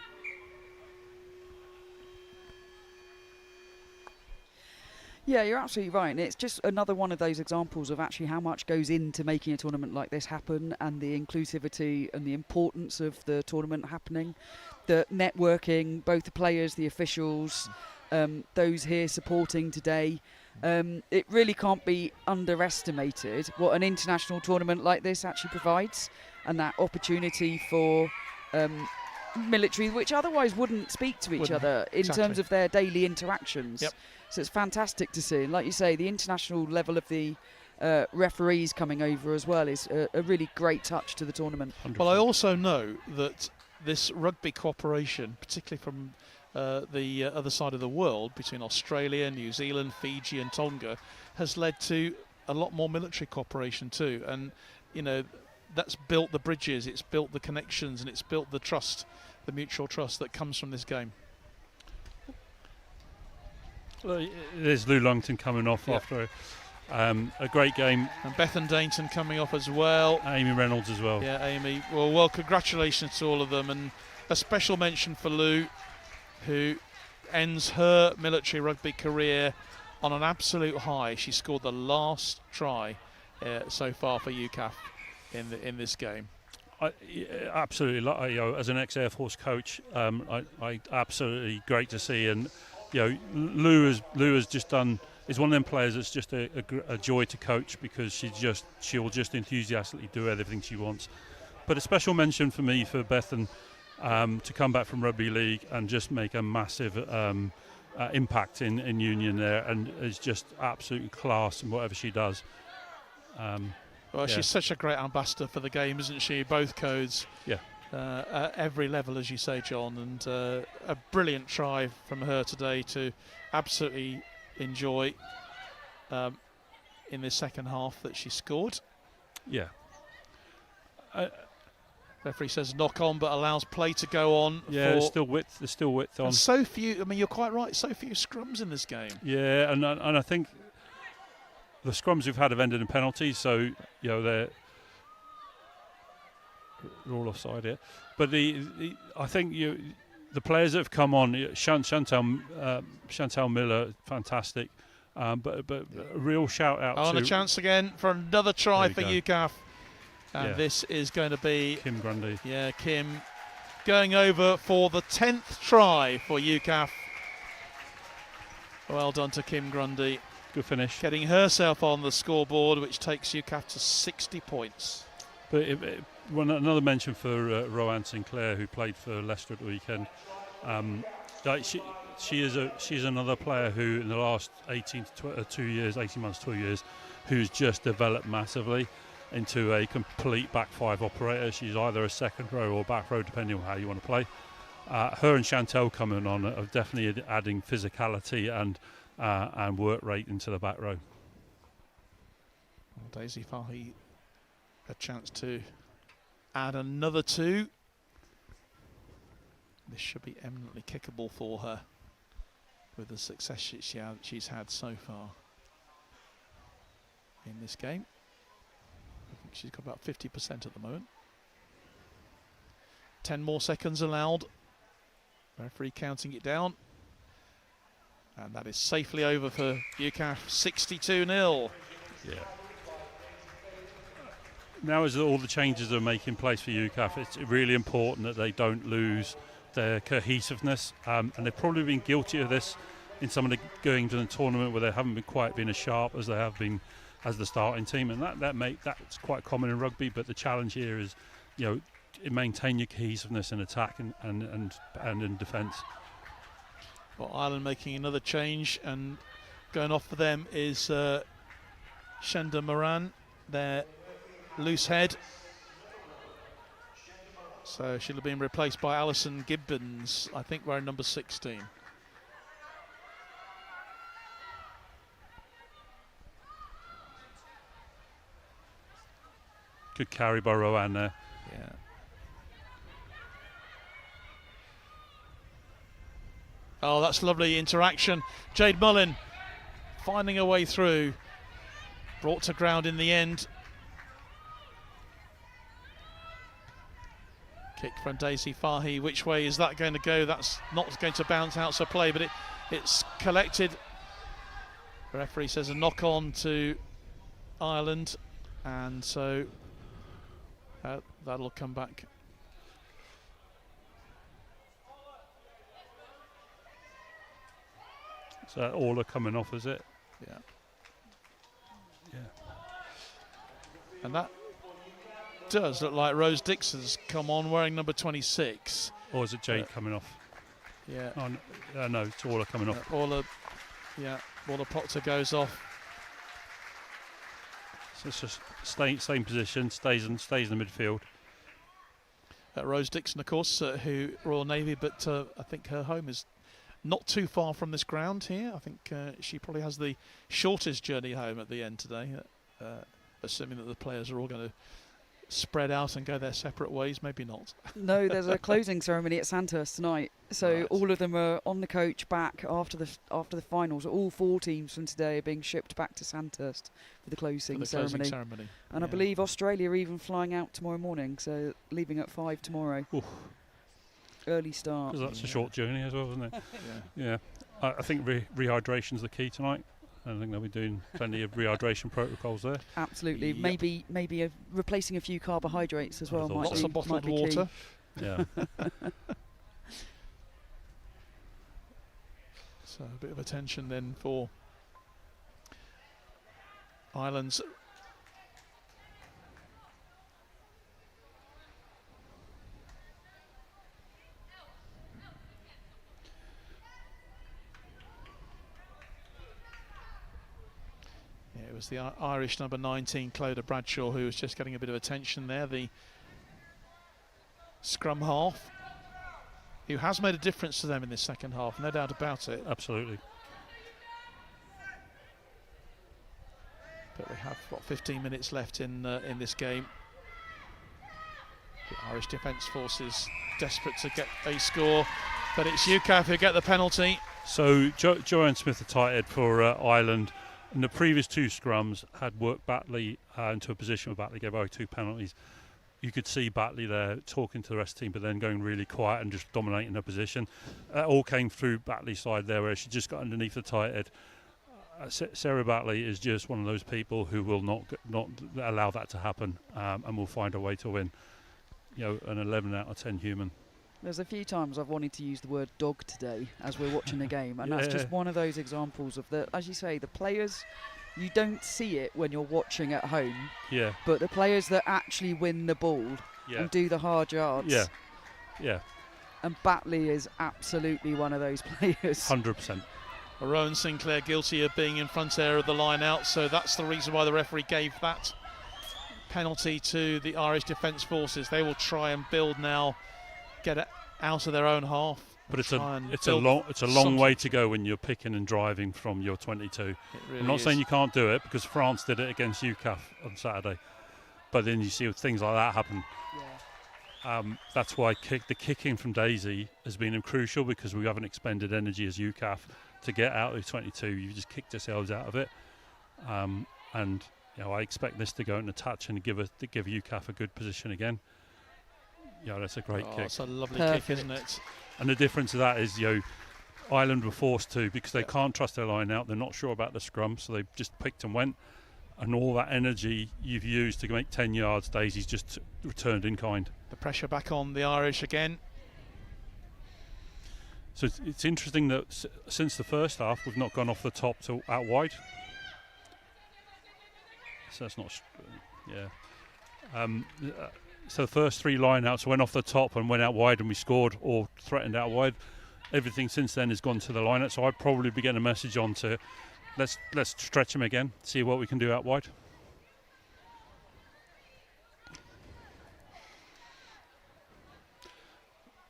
Yeah, you're absolutely right. And it's just another one of those examples of actually how much goes into making a tournament like this happen, and the inclusivity and the importance of the tournament happening. The networking, both the players, the officials, those here supporting today. It really can't be underestimated what an international tournament like this actually provides, and that opportunity for military, which otherwise wouldn't speak to each other in terms of their daily interactions. Yep. So it's fantastic to see. And like you say, the international level of the referees coming over as well is a really great touch to the tournament. 100%. Well, I also know that this rugby cooperation, particularly from the other side of the world, between Australia, New Zealand, Fiji and Tonga, has led to a lot more military cooperation too. And, you know, that's built the bridges, it's built the connections, and it's built the trust, the mutual trust that comes from this game. Well, there's Lou Langton coming off after a great game. And Bethan Dainton coming off as well. Amy Reynolds as well. Yeah, Amy. Well, congratulations to all of them, and a special mention for Lou, who ends her military rugby career on an absolute high. She scored the last try so far for UKAF in this game. Absolutely, as an ex-Air Force coach, I absolutely great to see. And Lou has just done. Is one of them players that's just a joy to coach, because she'll just enthusiastically do everything she wants. But a special mention for me for Bethan to come back from rugby league and just make a massive impact in Union there, and is just absolute class in whatever she does. She's such a great ambassador for the game, isn't she? Both codes. Yeah. At every level, as you say, John, and a brilliant try from her today to absolutely enjoy in the second half that she scored. Yeah. Referee says knock on, but allows play to go on. Yeah, there's still width on. And so few. I mean, you're quite right. So few scrums in this game. Yeah, and I think the scrums we've had have ended in penalties, so they're all offside here. But I think the players that have come on, Chantal Miller, fantastic. But a real shout out to... a chance again for another try for UKAF. And this is going to be... Kim Grundy. Yeah, Kim going over for the 10th try for UKAF. Well done to Kim Grundy. Good finish. Getting herself on the scoreboard, which takes UKAF to 60 points. But another mention for Roanne Sinclair, who played for Leicester at the weekend. She is another player who, in the last 18 months, 2 years, who's just developed massively into a complete back five operator. She's either a second row or back row, depending on how you want to play. Her and Chantel coming on are definitely adding physicality and work rate into the back row. Well, Daisy Fahy, a chance to add another 2. This should be eminently kickable for her with the success she's had so far in this game. I think she's got about 50% at the moment. 10 more seconds allowed. Referee counting it down. And that is safely over for UKAF, 62-0. Yeah. Now, as all the changes are making place for UKAF, it's really important that they don't lose their cohesiveness. And they've probably been guilty of this in some of the games in the tournament where they haven't been quite been as sharp as they have been as the starting team, and that's quite common in rugby. But the challenge here is, maintain your cohesiveness in attack and in defence. Well, Ireland making another change, and going off for them is Shenda Moran, their loose head. So she'll have been replaced by Alison Gibbons, I think wearing number 16. Good carry by Rowan there. Yeah. Oh, that's lovely interaction. Jade Mullin finding her way through. Brought to ground in the end. Kick from Daisy Fahy. Which way is that going to go? That's not going to bounce out to play, but it's collected. The referee says a knock on to Ireland, and so that'll come back. So all are coming off, is it? Yeah. Yeah. And that does look like Rose Dixon's come on wearing number 26. Or is it Jade coming off? Yeah. Oh, no, it's all are coming off. Orla Proctor goes off. So it's just same position, stays in the midfield. Rose Dixon, of course, who Royal Navy, but I think her home is not too far from this ground here. I think she probably has the shortest journey home at the end today, assuming that the players are all going to spread out and go their separate ways. Maybe not. No, there's a closing ceremony at Sandhurst tonight, so right. All of them are on the coach back after the finals. All 4 teams from today are being shipped back to Sandhurst for the closing ceremony. And I believe Australia are even flying out tomorrow morning, so leaving at 5 tomorrow. Oof. Early start. Because that's a short journey as well, isn't it? Yeah. I think rehydration's the key tonight. I think they'll be doing plenty of rehydration protocols there. Absolutely. Yep. Maybe replacing a few carbohydrates as well. Lots of bottled water. Yeah. So a bit of attention then for Ireland's. It was the Irish number 19, Clodagh Bradshaw, who was just getting a bit of attention there, the scrum half, who has made a difference to them in this second half, no doubt about it. Absolutely. But we have, 15 minutes left in this game. The Irish Defence Forces desperate to get a score, but it's UKAF who get the penalty. So Joanne Smith, the tight head for Ireland, in the previous 2 scrums had worked Batley into a position where Batley gave away 2 penalties. You could see Batley there talking to the rest of the team, but then going really quiet and just dominating the position. All came through Batley's side there, where she just got underneath the tight head. Sarah Batley is just one of those people who will not allow that to happen, and will find a way to win. An 11 out of 10 human. There's a few times I've wanted to use the word dog today as we're watching the game, and that's just one of those examples of as you say, the players, you don't see it when you're watching at home, but the players that actually win the ball and do the hard yards. Yeah. And Batley is absolutely one of those players. 100%. Rowan Sinclair guilty of being in front there of the line out, so that's the reason why the referee gave that penalty to the Irish Defence Forces. They will try and build now, get it out of their own half. But it's a long way to go when you're picking and driving from your 22. Really I'm not saying you can't do it, because France did it against UKAF on Saturday. But then you see things like that happen. Yeah. That's why the kicking from Daisy has been crucial, because we haven't expended energy as UKAF to get out of 22. You just kicked yourselves out of it. And I expect this to go into touch and give UKAF a good position again. That's a great kick. It's a lovely kick, isn't it? And the difference of that is, Ireland were forced to, because they can't trust their line out. They're not sure about the scrum, so they just picked and went. and all that energy you've used to make 10 yards, Daisy's just returned in kind. The pressure back on the Irish again. So it's interesting that since the first half, we've not gone off the top to out wide. So that's not, so the first 3 line-outs went off the top and went out wide, and we scored or threatened out wide. Everything since then has gone to the line-out, so I'd probably be getting a message on to let's stretch them again, see what we can do out wide.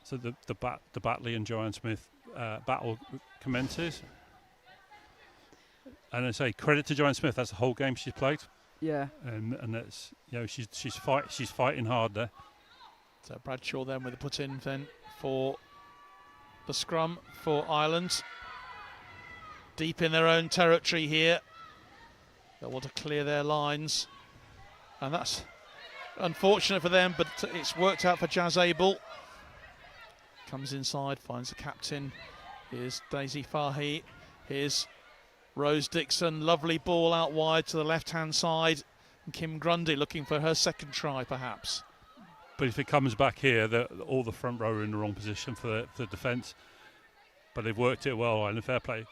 So the Batley and Joanne Smith battle commences, and I say credit to Joanne Smith. That's the whole game she's played. Yeah. And that's, you know, she's fighting hard there. So Bradshaw then with the put in then for the scrum for Ireland. Deep in their own territory here. They'll want to clear their lines, and that's unfortunate for them, but it's worked out for Jazz Abel. Comes inside, finds the captain. Here's Daisy Fahy. Here's Rose Dixon. Lovely ball out wide to the left-hand side. And Kim Grundy looking for her second try, perhaps. But if it comes back here, all the front row are in the wrong position for the defence. But they've worked it well, Ireland. Fair play.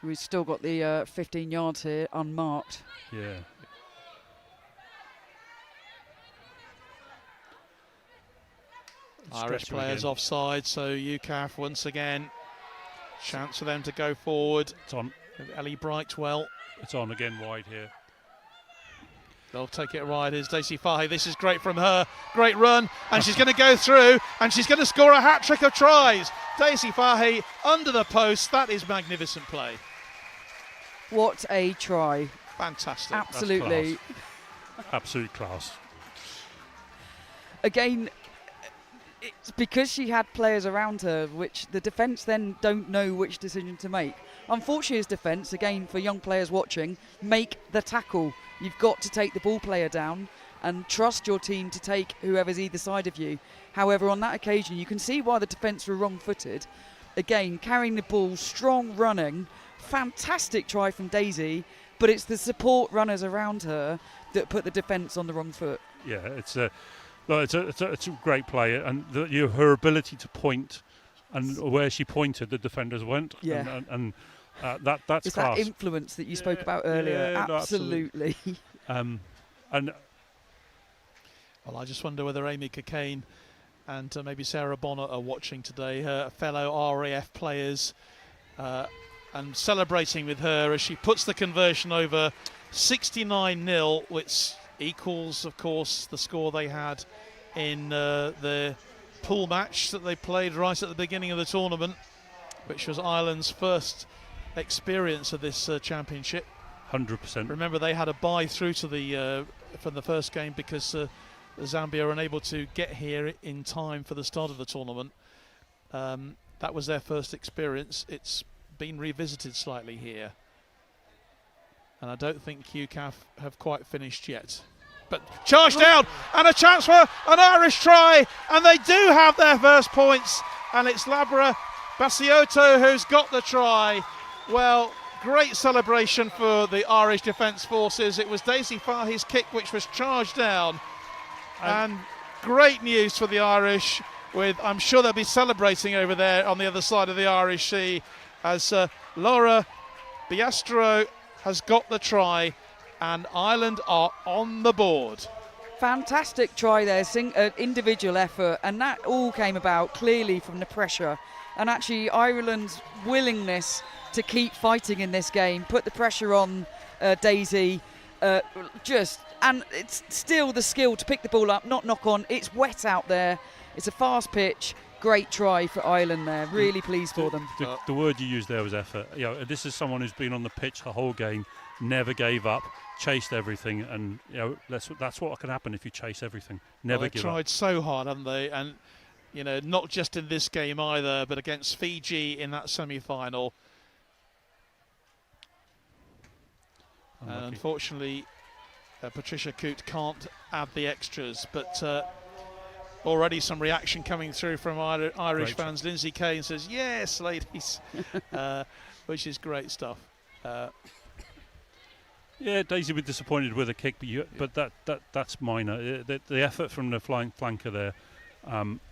We've still got the 15 yards here unmarked. Yeah. Irish players offside, so UKAF once again. Chance for them to go forward. It's on. Ellie Brightwell. It's on again wide here. They'll take it wide. Here's Daisy Fahy. This is great from her. Great run. And she's going to go through. And she's going to score a hat-trick of tries. Daisy Fahy under the post. That is magnificent play. What a try. Fantastic. Absolutely. Class. Absolute class. Again, it's because she had players around her, which the defence then don't know which decision to make. Unfortunately, as defence, again, for young players watching, make the tackle. You've got to take the ball player down and trust your team to take whoever's either side of you. However, on that occasion, you can see why the defence were wrong-footed. Again, carrying the ball, strong running, fantastic try from Daisy, but it's the support runners around her that put the defence on the wrong foot. Yeah, it's a great play, and her ability to point, and where she pointed, the defenders went. Yeah. And that's it's class. That influence that you spoke about earlier. Yeah, absolutely. And well, I just wonder whether Amy Cockayne and maybe Sarah Bonner are watching today, her fellow RAF players, and celebrating with her as she puts the conversion over 69-0, which equals, of course, the score they had in the pool match that they played right at the beginning of the tournament, which was Ireland's first experience of this championship. 100%. Remember, they had a bye through to the from the first game because Zambia were unable to get here in time for the start of the tournament. That was their first experience. It's been revisited slightly here, and I don't think UKAF have quite finished yet. But charge down, and a chance for an Irish try, and they do have their first points, and it's Labra Basioto who's got the try. Well, great celebration for the Irish Defence Forces. It was Daisy Fahy's kick which was charged down, and great news for the Irish, with, I'm sure they'll be celebrating over there on the other side of the Irish Sea, as Laura Biastro has got the try, and Ireland are on the board. Fantastic try there, individual effort, and that all came about clearly from the pressure, and actually Ireland's willingness to keep fighting in this game, put the pressure on Daisy, and it's still the skill to pick the ball up, not knock on. It's wet out there, it's a fast pitch. Great try for Ireland there. Really pleased for them. The word you used there was effort. You know, this is someone who's been on the pitch the whole game, never gave up, chased everything, and you know that's what can happen if you chase everything. Never give up. They've tried so hard, haven't they? And you know, not just in this game either, but against Fiji in that semi-final. And unfortunately, Patricia Coote can't add the extras, but already some reaction coming through from Irish fans. Lindsay Kane says, yes, ladies, which is great stuff. Yeah, Daisy was disappointed with the kick, but that's minor. The effort from the flanker there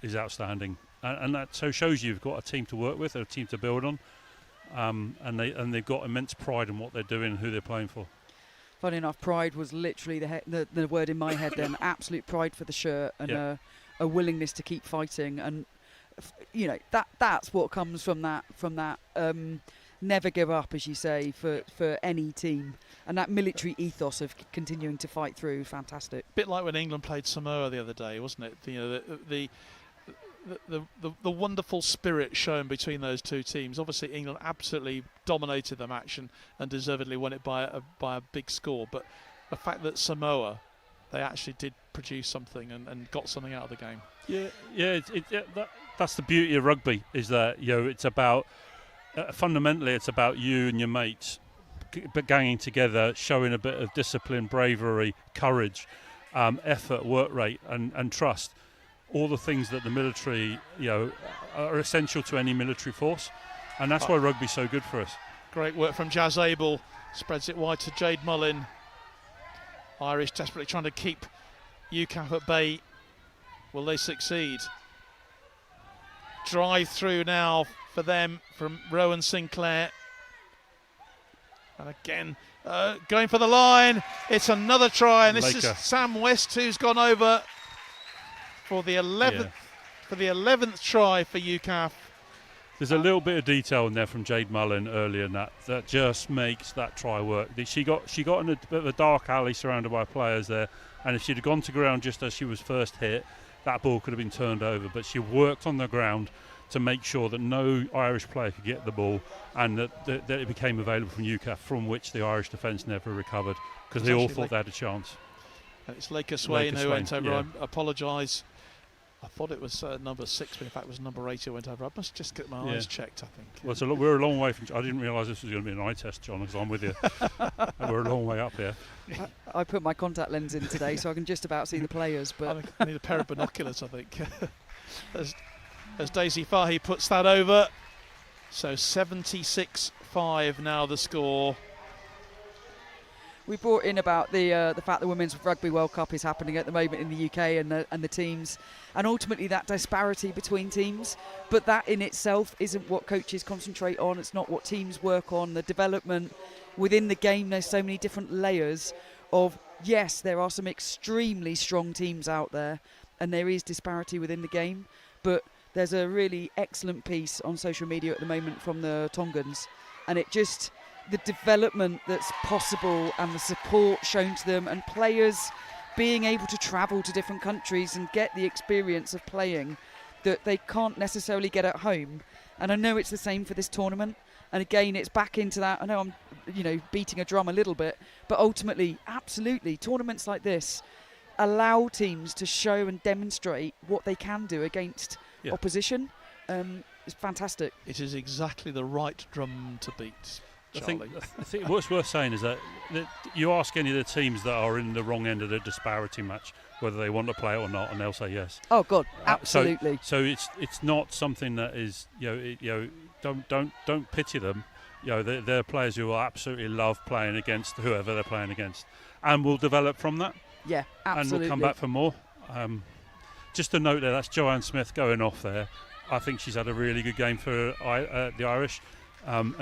is outstanding, and that so shows you've got a team to work with, a team to build on, and they've got immense pride in what they're doing and who they're playing for. Funny enough, pride was literally the word in my head then. Absolute pride for the shirt and a willingness to keep fighting, and you know that's what comes from that. Never give up, as you say, for any team, and that military ethos of continuing to fight through. Fantastic. Bit like when England played Samoa the other day, wasn't it? You know, the wonderful spirit shown between those two teams. Obviously, England absolutely dominated the match and deservedly won it by a big score. But the fact that Samoa, they actually did produce something and got something out of the game. That's the beauty of rugby, is that it's about. Fundamentally, it's about you and your mates ganging together, showing a bit of discipline, bravery, courage, effort, work rate, and trust. All the things that the military, are essential to any military force, and that's why rugby's so good for us. Great work from Jazz Abel. Spreads it wide to Jade Mullin. Irish desperately trying to keep UKAF at bay. Will they succeed? Drive through now for them from Rowan Sinclair. And again, going for the line. It's another try, and this is Sam West who's gone over for the 11th try for UKAF. There's a little bit of detail in there from Jade Mullin earlier, and that just makes that try work. She got in a bit of a dark alley surrounded by players there, and if she'd have gone to ground just as she was first hit, that ball could have been turned over. But she worked on the ground to make sure that no Irish player could get the ball, and that it became available from UKAF, from which the Irish defence never recovered, because they all thought they had a chance. And it's Laker Swain who went over. I apologise. I thought it was number 6, but in fact it was number 8 who went over. I must just get my eyes checked, I think. Well, we're a long way from... I didn't realise this was going to be an eye test, John, because I'm with you. We're a long way up here. I put my contact lens in today, so I can just about see the players. But I need a pair of binoculars, I think. As Daisy Fahy puts that over. So 76-5 now the score. We brought in about the fact the Women's Rugby World Cup is happening at the moment in the UK and the teams, and ultimately that disparity between teams. But that in itself isn't what coaches concentrate on. It's not what teams work on. The development within the game, there's so many different layers of, yes, there are some extremely strong teams out there, and there is disparity within the game. But there's a really excellent piece on social media at the moment from the Tongans, and it just... the development that's possible and the support shown to them, and players being able to travel to different countries and get the experience of playing that they can't necessarily get at home. And I know it's the same for this tournament, and again it's back into that. I know I'm beating a drum a little bit, but ultimately absolutely tournaments like this allow teams to show and demonstrate what they can do against opposition. It's fantastic. It is exactly the right drum to beat. I think what's worth saying is that you ask any of the teams that are in the wrong end of the disparity match whether they want to play it or not, and they'll say yes. Oh God, absolutely. So it's not something that is don't pity them. They're players who will absolutely love playing against whoever they're playing against, and will develop from that. Yeah, absolutely. And will come back for more. Just a note there, that's Joanne Smith going off there. I think she's had a really good game for the Irish. And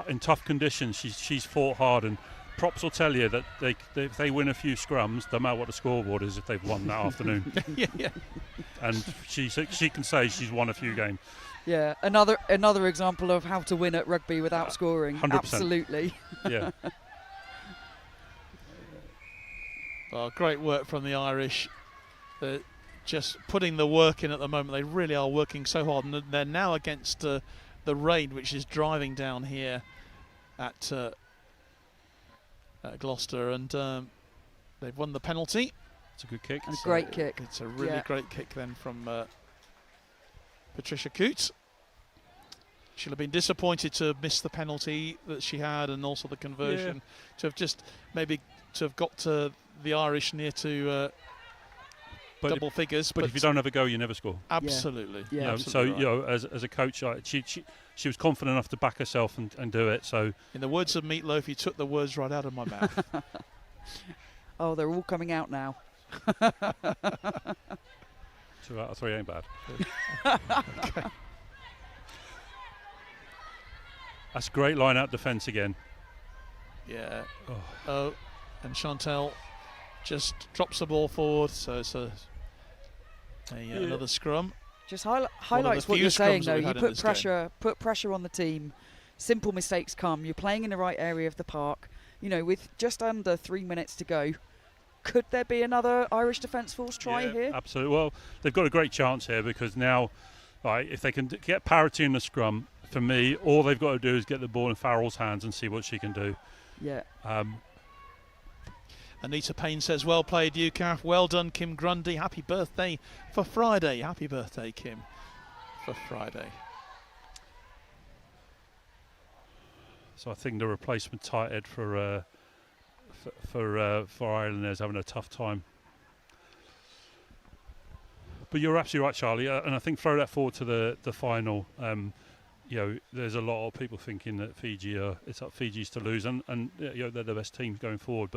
in tough conditions, she's fought hard, and props will tell you that if they win a few scrums, no matter what the scoreboard is, if they've won that afternoon. Yeah. And she can say she's won a few games. Yeah, another example of how to win at rugby without scoring. 100%. Absolutely. Yeah. Well, great work from the Irish. Just putting the work in at the moment. They really are working so hard, and they're now against the rain which is driving down here at Gloucester, and they've won the penalty. It's a good kick. And a great kick. It's a really great kick then from Patricia Coote. She'll have been disappointed to have missed the penalty that she had, and also the conversion, to have got to the Irish near to double figures. But if you don't have a go, you never score. Absolutely. Yeah. Absolutely right. As a coach, she was confident enough to back herself and do it. So, in the words of Meatloaf, you took the words right out of my mouth. Oh, they're all coming out now. 2 out of 3 ain't bad. Okay. That's great line-out defence again. Yeah. Oh, and Chantal just drops the ball forward, so it's another scrum. Just highlights what you're saying, though. You put pressure on the team. Simple mistakes come. You're playing in the right area of the park. You know, with just under 3 minutes to go, could there be another Irish Defence Force try here? Absolutely. Well, they've got a great chance here because now, right, if they can get parity in the scrum, for me, all they've got to do is get the ball in Farrell's hands and see what she can do. Yeah. Anita Payne says, well played, UKAF. Well done, Kim Grundy. Happy birthday for Friday. Happy birthday, Kim, for Friday. So I think the replacement tight head for Ireland is having a tough time. But you're absolutely right, Charlie, and I think throw that forward to the final. There's a lot of people thinking that it's up Fiji's to lose, and they're the best team going forward.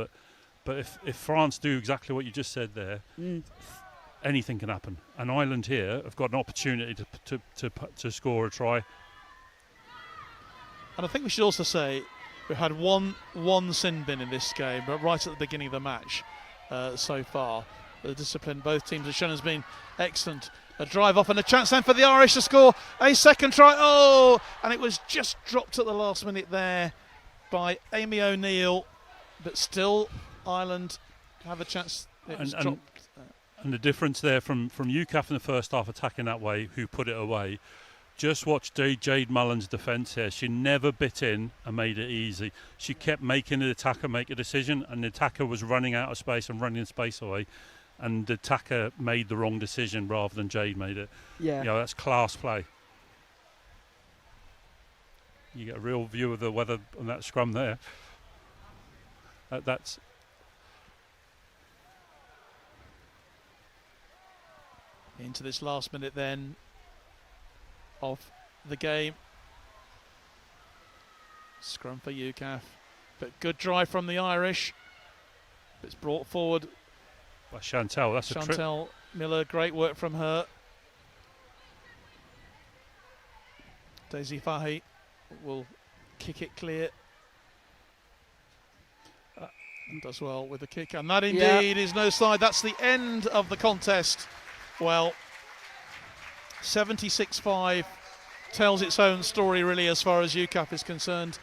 But if France do exactly what you just said there, anything can happen. And Ireland here have got an opportunity to score a try. And I think we should also say we've had one sin bin in this game, but right at the beginning of the match so far. The discipline both teams have shown has been excellent. A drive off and a chance then for the Irish to score a second try. Oh, and it was just dropped at the last minute there by Amy O'Neill, but still Ireland have a chance. And the difference there from UKAF in the first half attacking that way, who put it away. Just watch Jade Mullen's defence here. She never bit in and made it easy. She kept making the attacker make a decision, and the attacker was running out of space and running space away. And the attacker made the wrong decision rather than Jade made it. Yeah. That's class play. You get a real view of the weather on that scrum there. That's into this last minute then of the game. Scrum for UKAF, but good drive from the Irish. It's brought forward by Chantal. That's Chantal Miller, great work from her. Daisy Fahy will kick it clear. And does well with the kick, and that indeed is no side. That's the end of the contest. Well, 76-5 tells its own story really as far as UKAF is concerned.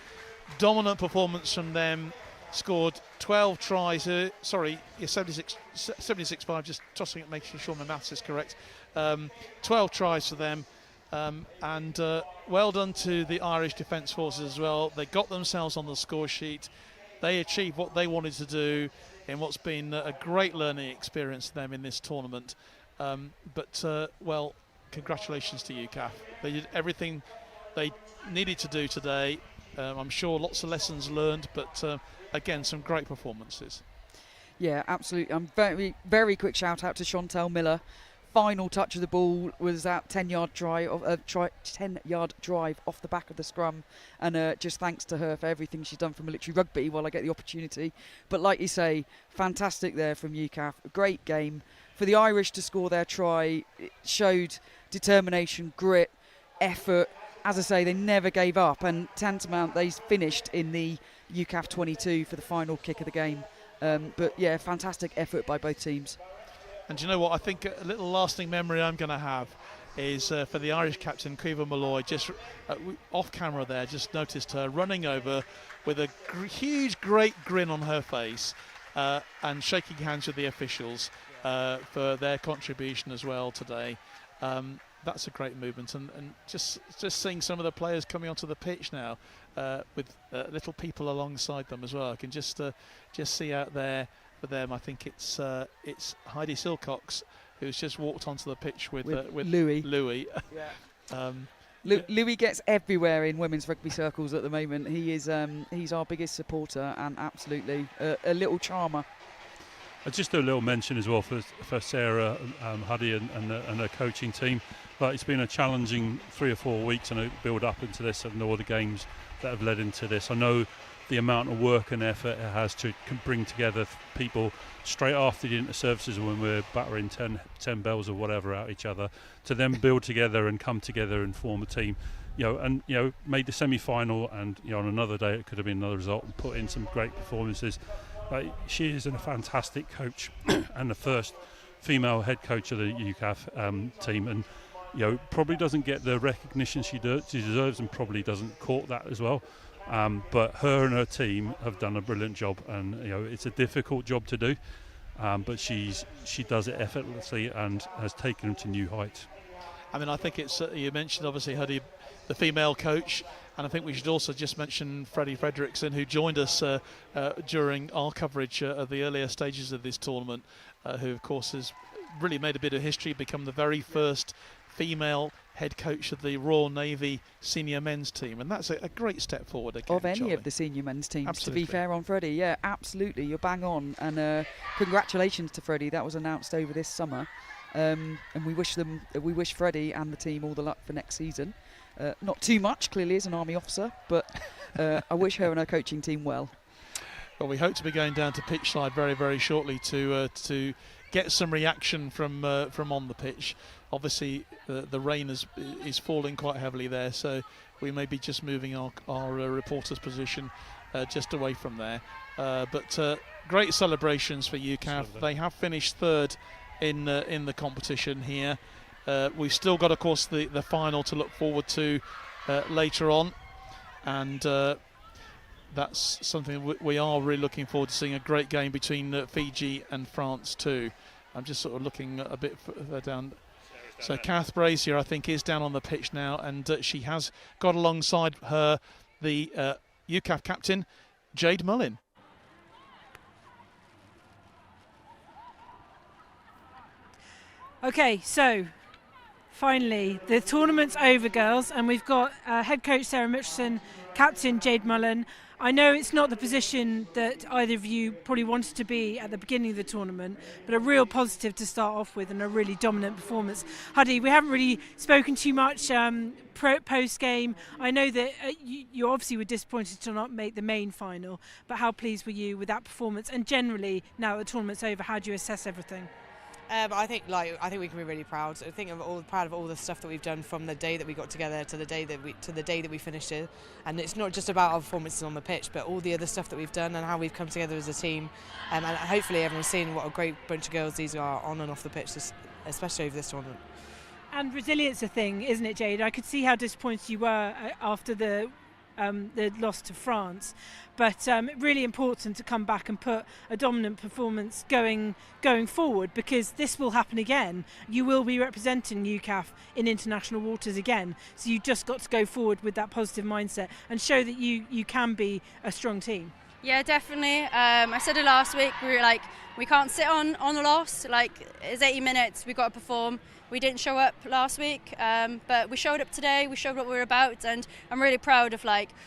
Dominant performance from them. Scored 12 tries, 76-5, just tossing it, making sure my maths is correct. 12 tries for them, and well done to the Irish Defence Forces as well. They got themselves on the score sheet. They achieved what they wanted to do in what's been a great learning experience for them in this tournament. Well, congratulations to UKAF. They did everything they needed to do today. I'm sure lots of lessons learned, but again, some great performances. Yeah, absolutely. Very, very quick shout out to Chantal Miller. Final touch of the ball was that 10-yard drive off the back of the scrum, and just thanks to her for everything she's done for military rugby while I get the opportunity. But like you say, fantastic there from UKAF. A great game. For the Irish to score their try, it showed determination, grit, effort. As I say, they never gave up, and tantamount, they finished in the UKAF 22 for the final kick of the game. But yeah, fantastic effort by both teams. And you know what? I think a little lasting memory I'm going to have is for the Irish captain, Caoimhe Malloy, just off camera there, just noticed her running over with a huge, great grin on her face and shaking hands with the officials for their contribution as well today. That's a great movement, and just seeing some of the players coming onto the pitch now with little people alongside them as well. I can just see out there for them. I think it's Heidi Silcox who's just walked onto the pitch with Louis. Yeah. Louis gets everywhere in women's rugby circles at the moment. He is he's our biggest supporter and absolutely a little charmer. Just a little mention as well for Sarah Huddy and her coaching team. But it's been a challenging 3 or 4 weeks and a build up into this and all the games that have led into this. I know the amount of work and effort it has to bring together people straight after the inter-services when we're battering 10 bells or whatever at each other, to then build together and come together and form a team. Made the semi-final, and on another day it could have been another result, and put in some great performances. She is a fantastic coach and the first female head coach of the UKAF team, and probably doesn't get the recognition she deserves, and probably doesn't court that as well. But her and her team have done a brilliant job, and it's a difficult job to do, but she does it effortlessly and has taken them to new heights. I mean, I think it's you mentioned obviously Huddy, the female coach, and I think we should also just mention Freddie Fredrickson, who joined us during our coverage of the earlier stages of this tournament, who of course has really made a bit of history, become the very first female head coach of the Royal Navy senior men's team, and that's a great step forward again. Of any Charlie. of the senior men's teams, Absolutely. to be fair on Freddie. Yeah, absolutely, you're bang on, and congratulations to Freddie. That was announced over this summer, and we wish Freddie and the team all the luck for next season. Not too much, clearly, as an Army officer, but I wish her and her coaching team well. Well, we hope to be going down to pitch side very, very shortly to get some reaction from on the pitch. Obviously, the rain is falling quite heavily there, so we may be just moving our reporter's position just away from there. But great celebrations for UKAF. They have finished third in the competition here. We've still got, of course, the final to look forward to later on, and that's something we are really looking forward to seeing, a great game between Fiji and France too. I'm just sort of looking a bit further down. So Kath Brazier, I think, is down on the pitch now, and she has got alongside her the UKAF captain, Jade Mullin. Okay, so finally the tournament's over, girls, and we've got head coach Sarah Mitchelson, captain Jade Mullin. I know it's not the position that either of you probably wanted to be at the beginning of the tournament, but a real positive to start off with and a really dominant performance. Huddy, we haven't really spoken too much post-game. I know that you obviously were disappointed to not make the main final, but how pleased were you with that performance? And generally, now the tournament's over, how do you assess everything? I think we can be really proud. I think proud of all the stuff that we've done from the day that we got together to the day that we finished it. And it's not just about our performances on the pitch, but all the other stuff that we've done and how we've come together as a team. And hopefully everyone's seen what a great bunch of girls these are on and off the pitch, especially over this tournament. And resilience a thing, isn't it, Jade? I could see how disappointed you were after the loss to France, but really important to come back and put a dominant performance going forward, because this will happen again. You will be representing UKAF in international waters again, so you just got to go forward with that positive mindset and show that you can be a strong team. Yeah, definitely. I said it last week, we can't sit on a loss. It's 80 minutes, we've got to perform. We didn't show up last week, but we showed up today. We showed what we were about, and I'm really proud of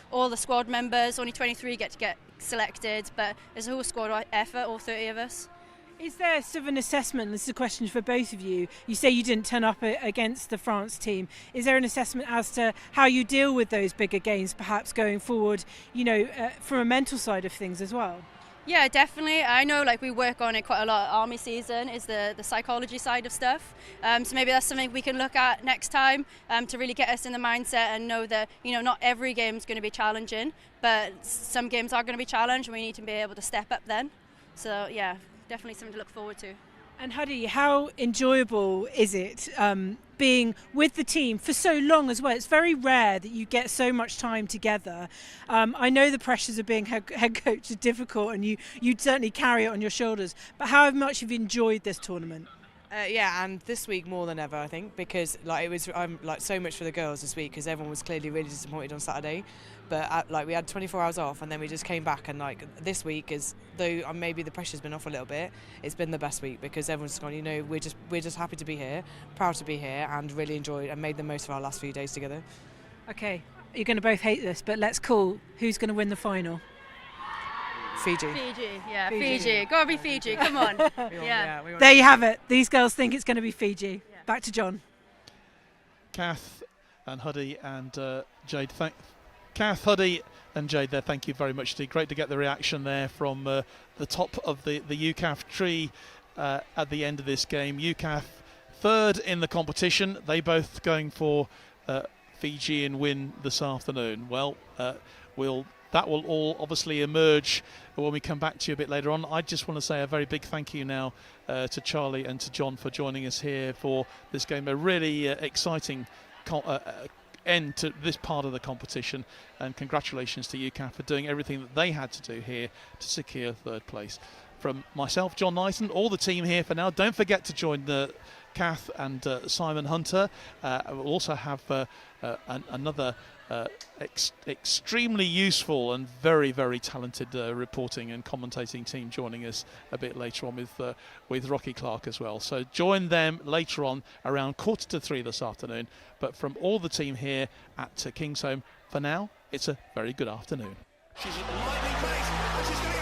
all the squad members. Only 23 get selected, but it's a whole squad effort, all 30 of us. Is there sort of an assessment, this is a question for both of you, you say you didn't turn up against the France team, is there an assessment as to how you deal with those bigger games perhaps going forward, from a mental side of things as well? Yeah, definitely. I know we work on it quite a lot. Army season is the psychology side of stuff. So maybe that's something we can look at next time to really get us in the mindset and know that, not every game is going to be challenging, but some games are going to be challenged and we need to be able to step up then. So yeah, definitely something to look forward to. And Huddy, how enjoyable is it being with the team for so long as well? It's very rare that you get so much time together. I know the pressures of being head coach are difficult, and you'd certainly carry it on your shoulders. But how much have you enjoyed this tournament? Yeah, and this week more than ever, I think, because it was so much for the girls this week, because everyone was clearly really disappointed on Saturday. But we had 24 hours off, and then we just came back, and this week is, though maybe the pressure's been off a little bit, it's been the best week, because everyone's gone, we're just happy to be here, proud to be here, and really enjoyed and made the most of our last few days together. Okay, you're going to both hate this, but let's call who's going to win the final. Fiji. Fiji. Gotta be Fiji. Come on. There you have it. These girls think it's going to be Fiji. Back to John. Kath and Huddy and Jade. Kath, Huddy and Jade there, thank you very much indeed. Great to get the reaction there from the top of the UKAF tree at the end of this game. UKAF third in the competition. They both going for Fijian win this afternoon. Well, that will all obviously emerge when we come back to you a bit later on. I just want to say a very big thank you now to Charlie and to John for joining us here for this game. A really exciting end to this part of the competition, and congratulations to UKAF for doing everything that they had to do here to secure third place. From myself, John Knighton, all the team here for now. Don't forget to join the Kath and Simon Hunter. We'll also have another extremely useful and very, very talented reporting and commentating team joining us a bit later on with Rocky Clark as well. So join them later on around 2:45 this afternoon. But from all the team here at Kingsholm, for now, it's a very good afternoon. She's lightly paced, and she's going to